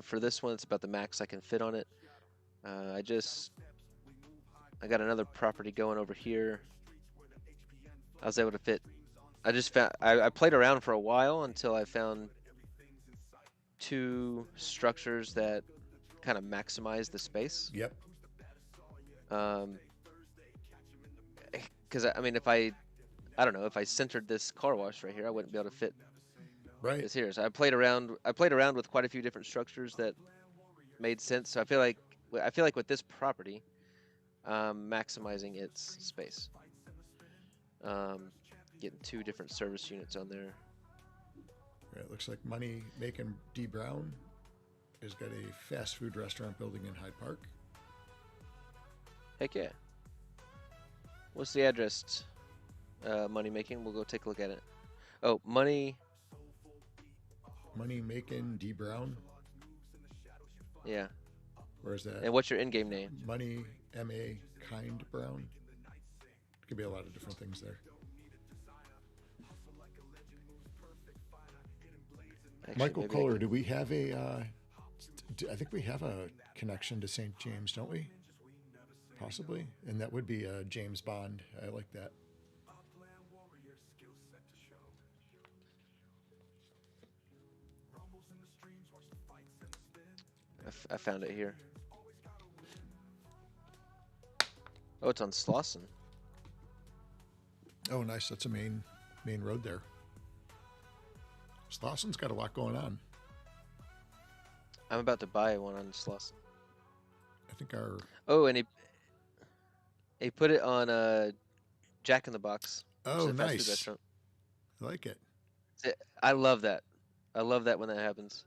for this one. It's about the max I can fit on it. I got another property going over here. I was able to fit. I just found I played around for a while until I found two structures that kind of maximize the space. Yep. Because I mean, if I don't know, if I centered this car wash right here, I wouldn't be able to fit Right. this here. So I played around. I played around with quite a few different structures that made sense. So I feel like with this property, maximizing its space. Getting two different service units on there. Right. It looks like Money Making D Brown has got a fast food restaurant building in Hyde Park. Heck yeah. What's the address? Money making. We'll go take a look at it. Oh, Money Making D Brown. Yeah. Where's that? And what's your in-game name? Money MA Kind Brown. Could be a lot of different things there. Actually, Michael maybe Kohler, do we have a? I think we have a connection to St. James, don't we? Possibly, and that would be James Bond. I like that. I found it here. Oh, it's on Slauson. Oh, nice. That's a main road there. Slauson's got a lot going on. I'm about to buy one on Slauson. I think our. Oh, and he put it on Jack in the Box. Oh, nice. I like it. I love that. I love that when that happens.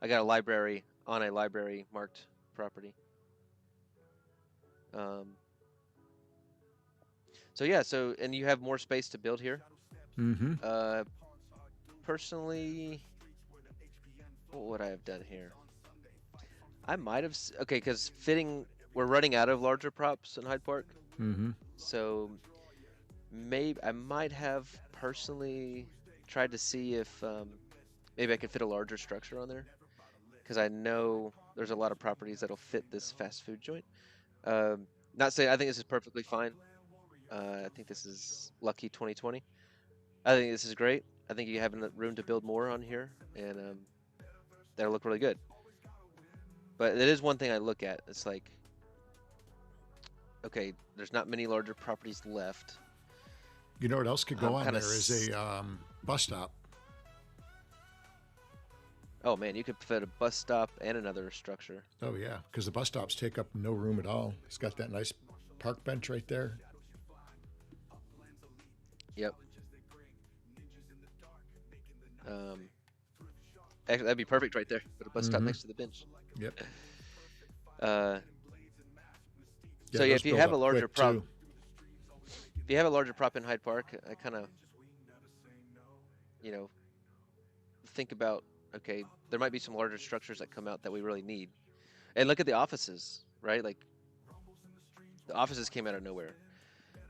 I got a library on a library marked property. So yeah, and you have more space to build here. Mm-hmm. Personally, what would I have done here? I might have okay, because we're running out of larger props in Hyde Park. Mm-hmm. So maybe I might have personally tried to see if maybe I could fit a larger structure on there, because I know there's a lot of properties that'll fit this fast food joint. Not saying I think this is perfectly fine. I think this is lucky 2020. I think this is great. I think you have room to build more on here, and that'll look really good. But it is one thing I look at. It's like, okay, there's not many larger properties left. You know what else could go on there is a bus stop. Oh man, you could fit a bus stop and another structure. Oh yeah, because the bus stops take up no room at all. It's got that nice park bench right there. Yep. Actually, that'd be perfect right there. Put a bus stop next to the bench. Yep. So yeah, if you have a larger prop, if you have a larger prop in Hyde Park, I kind of, think about, okay, there might be some larger structures that come out that we really need. And look at the offices, right? Like, the offices came out of nowhere.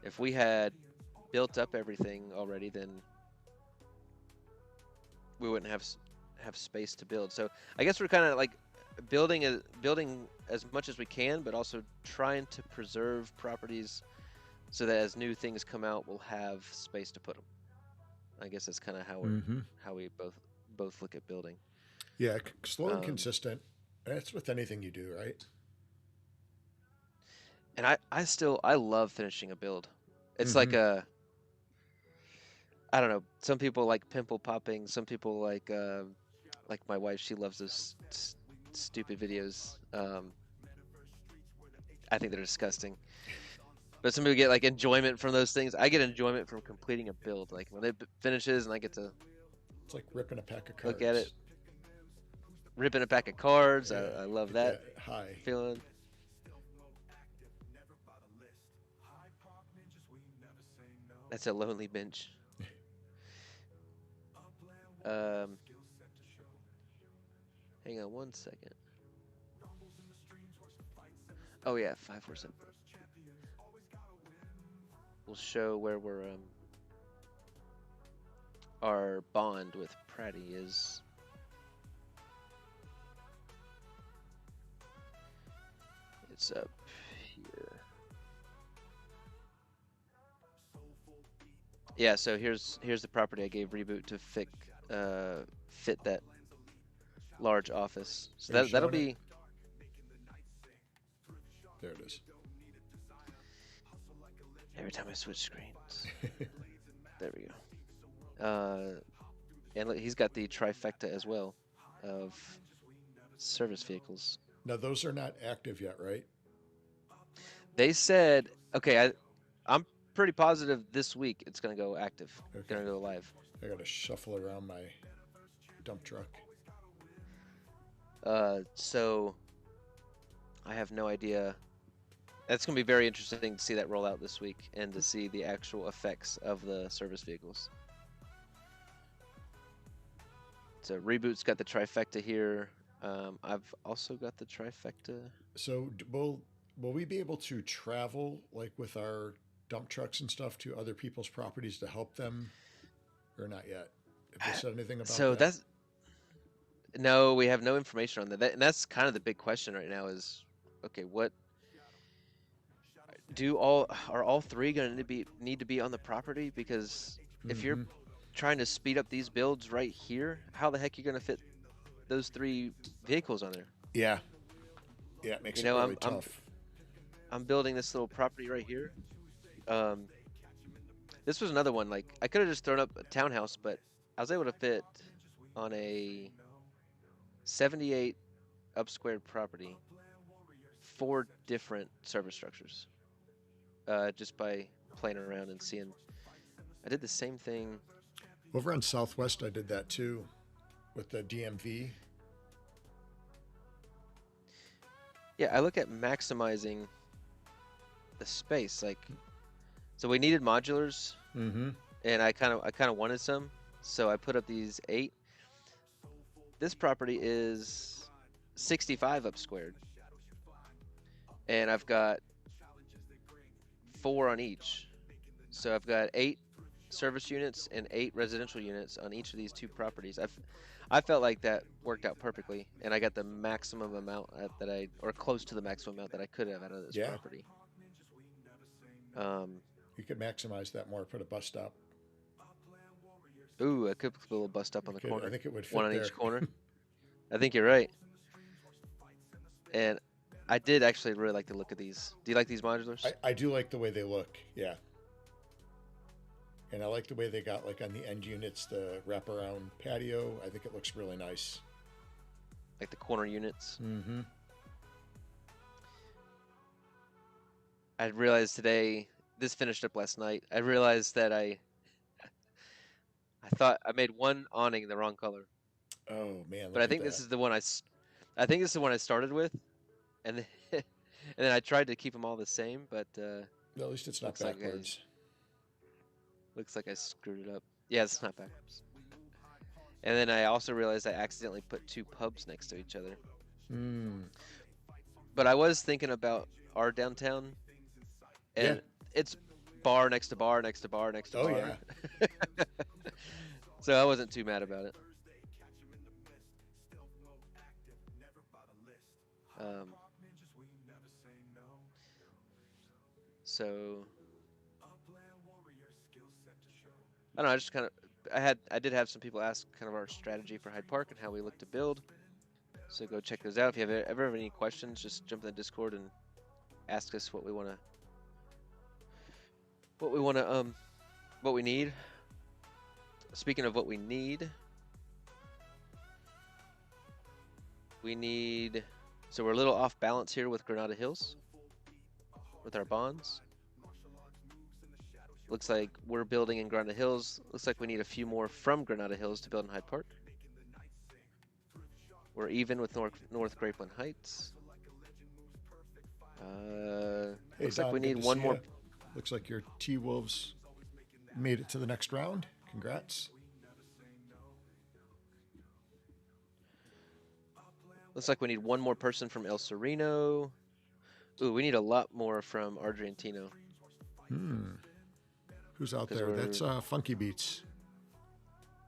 If we had built up everything already, then we wouldn't have space to build. So I guess we're kind of like building as much as we can, but also trying to preserve properties so that as new things come out, we'll have space to put them. I guess that's kind of how we both look at building. Yeah, slow and consistent. That's with anything you do, right? And I love finishing a build. It's like I don't know. Some people like pimple popping. Some people like my wife. She loves those stupid videos. I think they're disgusting. But some people get like enjoyment from those things. I get enjoyment from completing a build. Like when it finishes and I get to. It's like ripping a pack of cards. Look at it. Ripping a pack of cards. Yeah, I love that high feeling. That's a lonely bench. Hang on one second. Oh yeah, 547. will show where we're our bond with Pratty is. It's up here. Yeah, so here's the property I gave Reboot to fit that large office. So that'll be. There it is. Every time I switch screens. There we go. And look, he's got the trifecta as well of service vehicles. Now those are not active yet, right? They said, okay, I'm pretty positive this week it's gonna go active. Okay. Gonna go live. I gotta shuffle around my dump truck. So I have no idea. That's gonna be very interesting to see that roll out this week and to see the actual effects of the service vehicles. So Reboot's got the trifecta here. I've also got the trifecta. So will we be able to travel like with our dump trucks and stuff to other people's properties to help them, or not yet? Have they said anything about So that? No, we have no information on that. And that's kind of the big question right now is, okay, what are all three going to need to be on the property? Because if you're trying to speed up these builds right here, how the heck are you going to fit those 3 vehicles on there? Yeah, it makes it really tough. I'm building this little property right here. This was another one. Like I could have just thrown up a townhouse, but I was able to fit on a 78 up-squared property 4 different service structures. Just by playing around and seeing. I did the same thing. Over on Southwest, I did that too with the DMV. Yeah, I look at maximizing the space. Like, so we needed modulars, and I kind of wanted some, so I put up these 8. This property is 65 up squared, and I've got 4 on each. So I've got 8 service units and 8 residential units on each of these 2 properties. I felt like that worked out perfectly, and I got the maximum amount or close to the maximum amount that I could have out of this property. You could maximize that more. Put a bus stop. Ooh, I could put a little bus stop on the corner. I think it would fit 1 on there. each corner. I think you're right. And I did actually really like the look of these. Do you like these modulars? I do like the way they look, yeah. And I like the way they got, like, on the end units, the wraparound patio. I think it looks really nice. Like the corner units? Mm-hmm. I realized today, this finished up last night, I realized that I thought I made one awning the wrong color. Oh, man, but I think this is the one I think this is the one I started with. And then, and then I tried to keep them all the same, but at least it's not backwards. Looks like I screwed it up. Yeah, it's not backwards. And then I also realized I accidentally put 2 pubs next to each other. But I was thinking about our downtown, and it's bar next to bar next to bar next to bar. Yeah. So I wasn't too mad about it. So I don't know. I just kind of I did have some people ask kind of our strategy for Hyde Park and how we look to build. So go check those out. If you ever have any questions, just jump in the Discord and ask us what we need. Speaking of what we need, so we're a little off balance here with Granada Hills with our bonds. Looks like we're building in Granada Hills. Looks like we need a few more from Granada Hills to build in Hyde Park. We're even with North Grapeland Heights. Looks like we need one more. Looks like your T-Wolves made it to the next round. Congrats. Looks like we need one more person from El Sereno. Ooh, we need a lot more from Argentino. Who's out 'cause there? That's Funky Beats.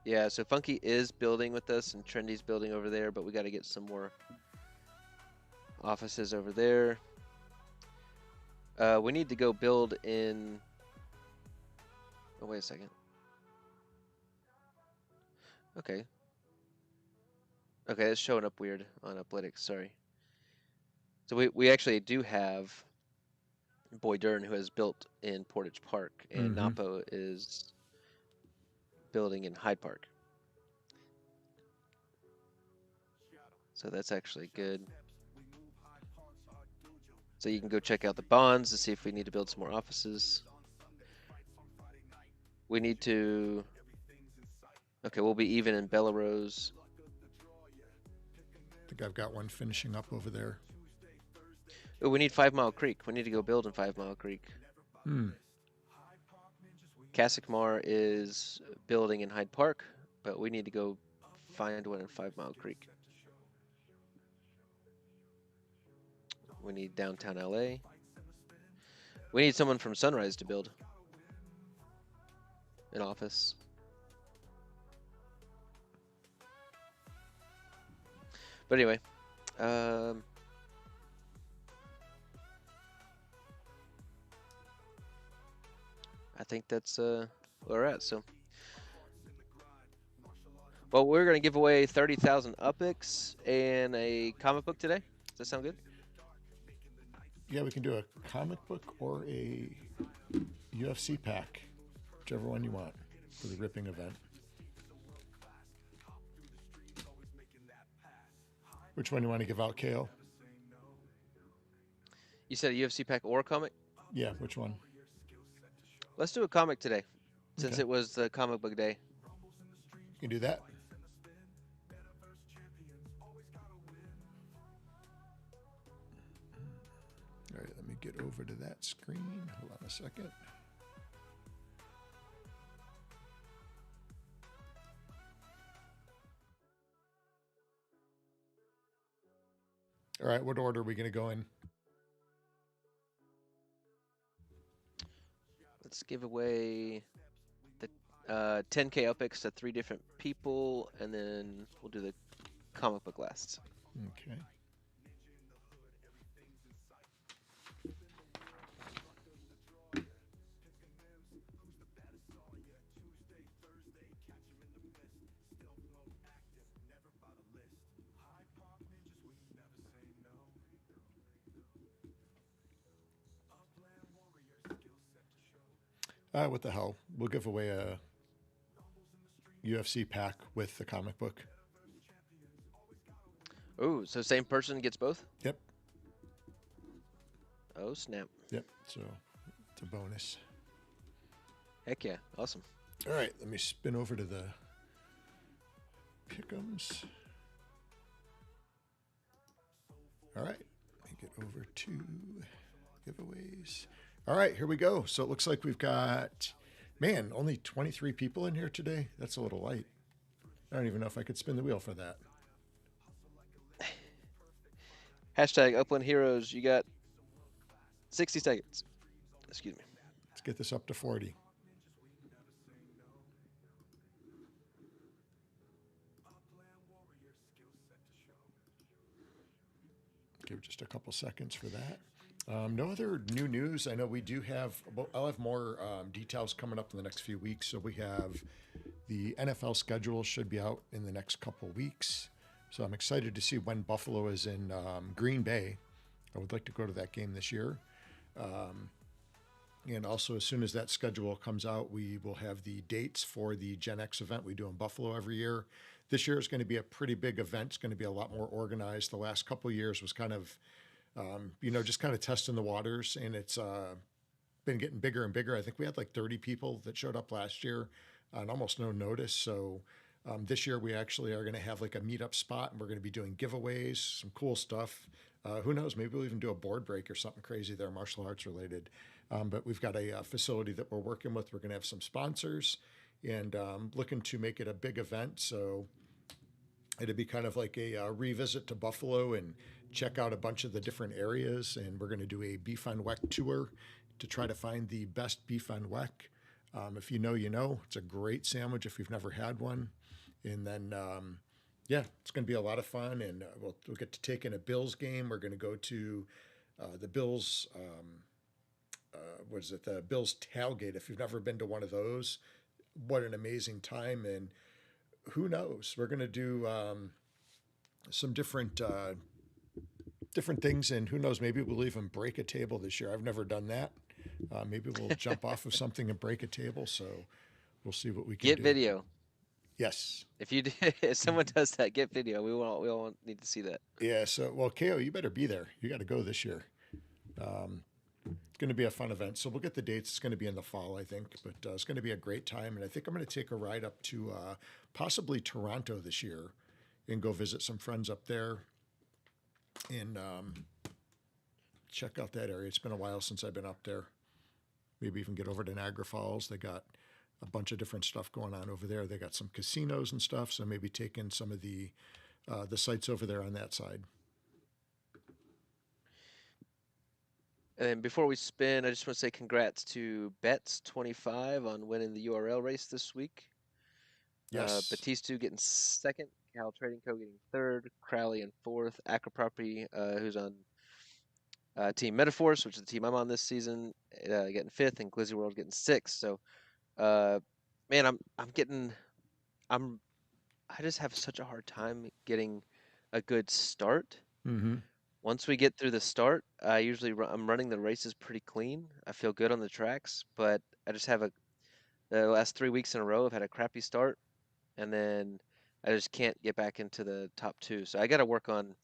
Yeah, so Funky is building with us, and Trendy's building over there, but we got to get some more offices over there. We need to go build in. Oh, wait a second. Okay. Okay, it's showing up weird on Uplytics. Sorry. So we actually do have Boy Dern, who has built in Portage Park, and Napo is building in Hyde Park. So that's actually good. So you can go check out the bonds to see if we need to build some more offices. We need to. Okay, we'll be even in Bellarose. I think I've got one finishing up over there. Oh, we need 5 Mile Creek. We need to go build in 5 Mile Creek. Cassickmar is building in Hyde Park, but we need to go find one in 5 Mile Creek. We need downtown LA. We need someone from Sunrise to build an office. But anyway, I think that's where we're at. So, well, we're gonna give away 30,000 UPIX and a comic book today. Does that sound good? Yeah, we can do a comic book or a UFC pack, whichever one you want for the ripping event. Which one you want to give out, Kale? You said a UFC pack or a comic? Yeah, which one? Let's do a comic today, since it was the comic book day. You can do that. All right, let me get over to that screen. Hold on a second. All right, what order are we going to go in? Let's give away the 10K UPIX to 3 different people, and then we'll do the comic book last. Okay. What the hell? We'll give away a UFC pack with the comic book. Oh, so same person gets both? Yep. Oh, snap. Yep. So it's a bonus. Heck yeah. Awesome. All right. Let me spin over to the pick'ems. All right. Let me get over to giveaways. All right, here we go. So it looks like we've got, man, only 23 people in here today. That's a little light. I don't even know if I could spin the wheel for that. Hashtag Upland Heroes. You got 60 seconds. Excuse me. Let's get this up to 40. Give just a couple seconds for that. No other new news. I know we do have, I'll have more details coming up in the next few weeks. So we have the NFL schedule should be out in the next couple weeks. So I'm excited to see when Buffalo is in Green Bay. I would like to go to that game this year. And also, as soon as that schedule comes out, we will have the dates for the Gen X event we do in Buffalo every year. This year is going to be a pretty big event. It's going to be a lot more organized. The last couple of years was kind of, just kind of testing the waters, and it's been getting bigger and bigger. I think we had like 30 people that showed up last year on almost no notice. So this year we actually are going to have like a meetup spot, and we're going to be doing giveaways, some cool stuff. Who knows? Maybe we'll even do a board break or something crazy there, martial arts related. But we've got a facility that we're working with. We're going to have some sponsors and looking to make it a big event. So it'd be kind of like a revisit to Buffalo and check out a bunch of the different areas. And we're going to do a Beef on Weck tour to try to find the best beef on Weck. If you know, you know. It's a great sandwich if you've never had one. And then, yeah, it's going to be a lot of fun. And we'll get to take in a Bills game. We're going to go to the Bills, what is it, the Bills tailgate. If you've never been to one of those, what an amazing time. And who knows? We're going to do some different things. And who knows, maybe we'll even break a table this year. I've never done that. Maybe we'll jump off of something and break a table. So we'll see what we can Get do. video. Yes. If you if someone does that, get video. We all need to see that. Yeah. So, well, KO, you better be there. You got to go this year. It's going to be a fun event. So we'll get the dates. It's going to be in the fall, I think, but it's going to be a great time. And I think I'm going to take a ride up to possibly Toronto this year and go visit some friends up there and check out that area. It's been a while since I've been up there. Maybe even get over to Niagara Falls. They got a bunch of different stuff going on over there. They got some casinos and stuff. So maybe take in some of the sites over there on that side. And then before we spin, I just want to say congrats to Bets25 on winning the URL race this week. Yes. Batistu getting second, Cal Trading Co. getting third, Crowley in fourth, Acro Property, who's on Team Metaforce, which is the team I'm on this season, getting fifth, and Glizzy World getting sixth. So, man, I just have such a hard time getting a good start. Mm-hmm. Once we get through the start, I'm running the races pretty clean. I feel good on the tracks, but I just have the last 3 weeks in a row I've had a crappy start, and then I just can't get back into the top two. So I got to work on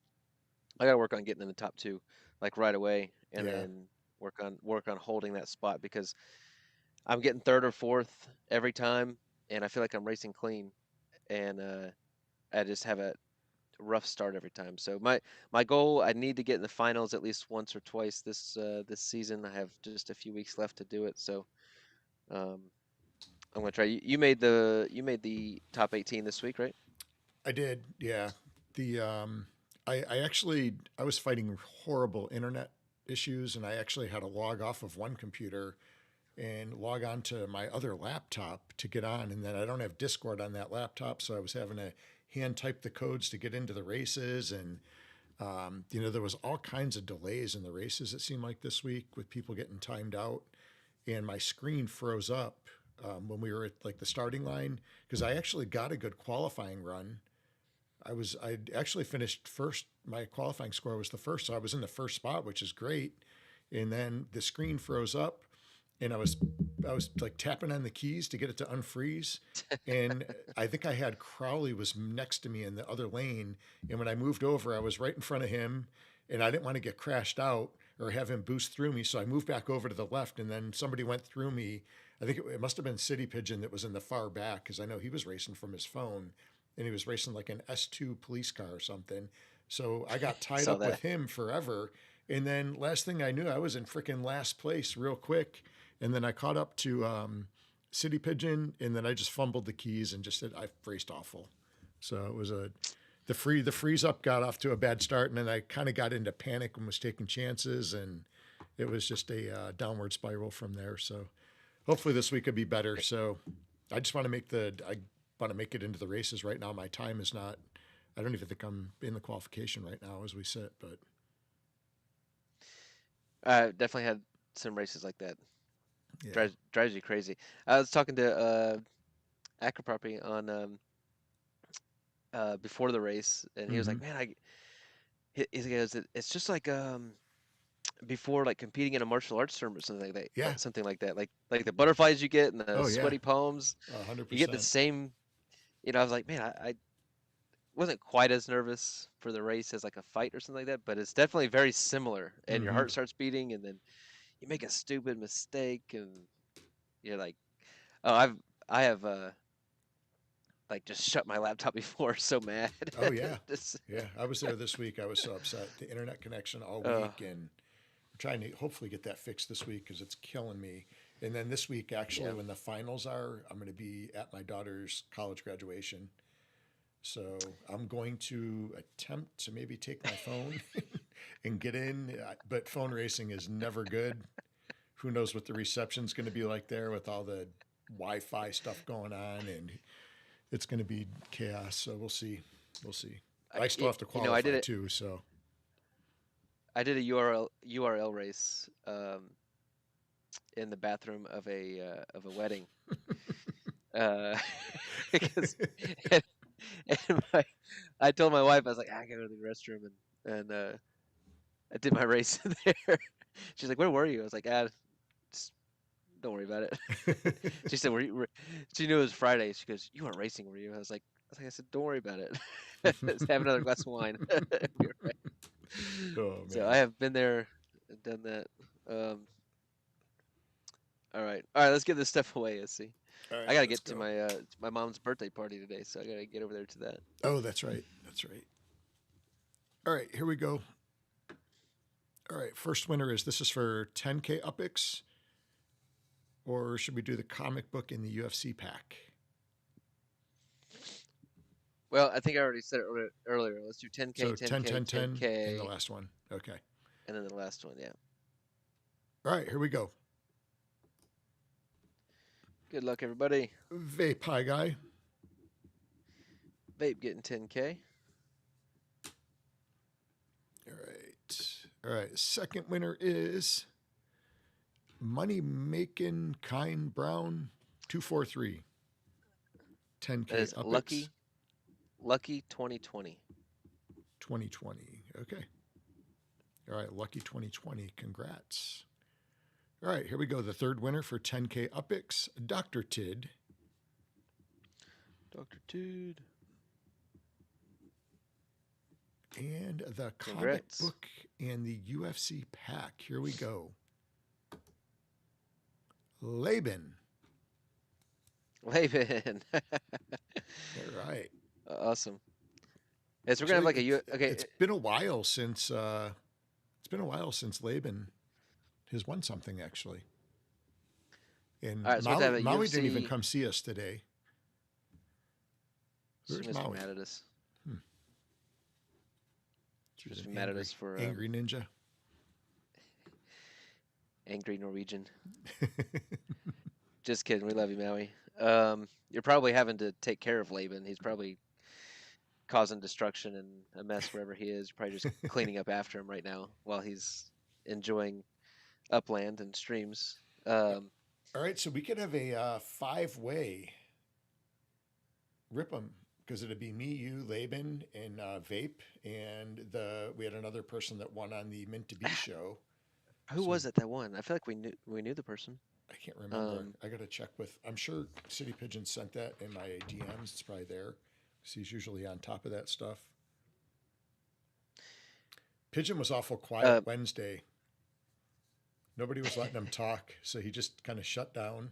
getting in the top two like right away, and then work on holding that spot, because I'm getting third or fourth every time, and I feel like I'm racing clean, and I just have a rough start every time. So my goal, I need to get in the finals at least once or twice this season. I have just a few weeks left to do it, so I'm gonna try. You made the top 18 this week, right? I did, yeah. The I was fighting horrible internet issues, and I actually had to log off of one computer and log on to my other laptop to get on, and then I don't have Discord on that laptop, so I was having to hand type the codes to get into the races, and there was all kinds of delays in the races, it seemed like, this week, with people getting timed out, and my screen froze up when we were at like the starting line, because I actually got a good qualifying run. I actually finished first. My qualifying score was the first, so I was in the first spot, which is great. And then the screen froze up, and I was like tapping on the keys to get it to unfreeze. And I think I had Crowley was next to me in the other lane, and when I moved over, I was right in front of him, and I didn't want to get crashed out or have him boost through me, so I moved back over to the left, and then somebody went through me. I think it must have been City Pigeon that was in the far back, because I know he was racing from his phone, and he was racing like an S2 police car or something. So I got tied up with him forever. And then last thing I knew, I was in freaking last place real quick. And then I caught up to City Pigeon, and then I just fumbled the keys and just said I raced awful. So it was the freeze up got off to a bad start, and then I kind of got into panic and was taking chances, and it was just a downward spiral from there. So hopefully this week could be better. So I just want to make it into the races right now. My time is not, I don't even think I'm in the qualification right now as we sit, but. I definitely had some races like that. Yeah. Drives you crazy. I was talking to Acro Property on before the race, and he was like, man, he goes, it's just like before, like competing in a martial arts tournament or something like that. Yeah. Something like that. Like the butterflies you get and the sweaty palms. 100%. You get the same, I was like, man, I wasn't quite as nervous for the race as like a fight or something like that, but it's definitely very similar. And your heart starts beating, and then you make a stupid mistake, and you're like, oh, I have like just shut my laptop before, so mad. Oh yeah. Yeah. I was there this week. I was so upset. The internet connection all week, and I'm trying to hopefully get that fixed this week, because it's killing me. And then this week, actually, when the finals are, I'm going to be at my daughter's college graduation. So I'm going to attempt to maybe take my phone and get in, but phone racing is never good. Who knows what the reception's going to be like there with all the Wi-Fi stuff going on, and it's going to be chaos. So we'll see. We'll see. I still have to I qualify too. So I did a URL race in the bathroom of a wedding. Because and, I told my wife, I was like, I gotta go to the restroom, and I did my race there. She's like, where were you? I was like, just don't worry about it. She said, she knew it was Friday. She goes, you weren't racing, were you? I said, don't worry about it. Let's have another glass of wine. You're right. oh So man. I have been there and done that. All right. Let's give this stuff away. Let's see. All right, I gotta let's get to go. my mom's birthday party today, so I gotta get over there to that. Oh, that's right. That's right. All right, here we go. All right, first winner is, this is for 10K Upix, or should we do the comic book in the UFC pack? Well, I think I already said it earlier. Let's do 10K, So 10K, 10, 10, 10 10K, in the last one. Okay. and then the last one. Yeah. All right, here we go. Good luck, everybody. Vape Pie Guy. Vape getting 10K. All right. All right. Second winner is Money Making Kind Brown 243. 10K That is Upix. Lucky 2020. 2020. Okay. All right. Lucky 2020. Congrats. All right. Here we go. The third winner for 10K Upix, Dr. Tid. Dr. Tid. And the Congrats. comic book and the UFC pack. Here we go. Laban. All right. Awesome. Yes, we're gonna have like okay. It's been a while since Laban has won something, actually. And All right, so Maui didn't even come see us today. Where's she must Maui? be mad at us. She must be mad at us for angry ninja. Angry Norwegian. Just kidding. We love you, Maui. You're probably having to take care of Laban. He's probably causing destruction and a mess wherever he is. You're probably just cleaning up after him right now while he's enjoying Upland and streams. All right, so we could have a 5-way rip 'em, because it'd be me, you, Laban, and Vape, and we had another person that won on the Mint to Be show. Who was it that won? I feel like we knew the person. I can't remember. I got to check with. I'm sure City Pigeon sent that in my DMs. It's probably there, because he's usually on top of that stuff. Pigeon was awful quiet Wednesday. Nobody was letting him talk, so he just kind of shut down.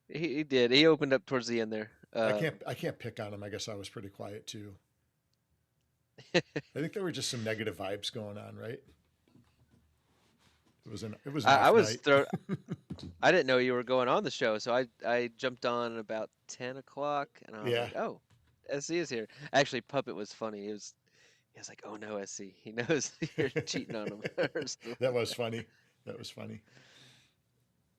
He did. He opened up towards the end there. I can't pick on him. I guess I was pretty quiet too. I think there were just some negative vibes going on, right? It was an night. I didn't know you were going on the show, so I jumped on about 10 o'clock, and I was like, oh, SC is here. Actually, Puppet was funny. He was like, oh no, SC, he knows you're cheating on him. That was funny. That was funny.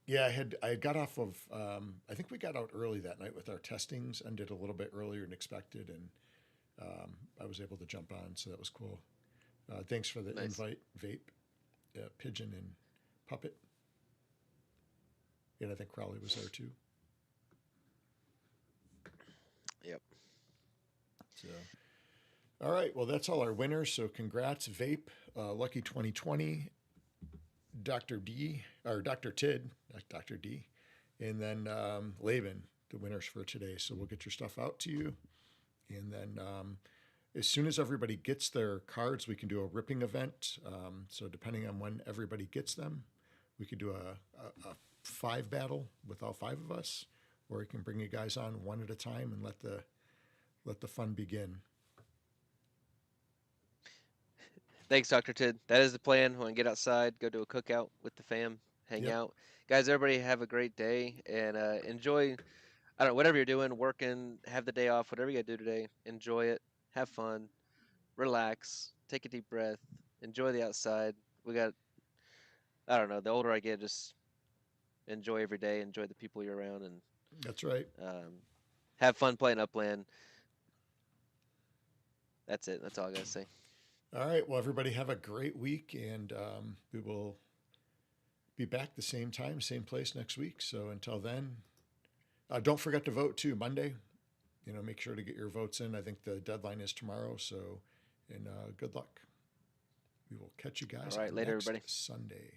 Yeah, I got off of. I think we got out early that night with our testings. Ended a little bit earlier than expected, and I was able to jump on, so that was cool. Thanks for the invite, Vape, Pigeon, and Puppet. And I think Crowley was there too. Yep. So, all right. Well, that's all our winners. So, congrats, Vape, Lucky 2020, Dr. D, or Dr. Tid, not Dr. D, and then Laban, the winners for today. So, we'll get your stuff out to you. And then as soon as everybody gets their cards, we can do a ripping event. So, depending on when everybody gets them, we could do a 5 battle with all 5 of us, or we can bring you guys on one at a time and let the fun begin. Thanks, Dr. Tid. That is the plan. We want to get outside, go to a cookout with the fam, hang out. Guys, everybody have a great day and enjoy, I don't know, whatever you're doing, working, have the day off, whatever you got to do today, enjoy it, have fun, relax, take a deep breath, enjoy the outside. I don't know, the older I get, just enjoy every day, enjoy the people you're around, and That's right. have fun playing Upland. That's it. That's all I gotta say. All right. Well, everybody have a great week, and we will be back the same time, same place next week. So until then, don't forget to vote too. Monday, make sure to get your votes in. I think the deadline is tomorrow. So, and good luck. We will catch you guys All right, later, next everybody. Sunday.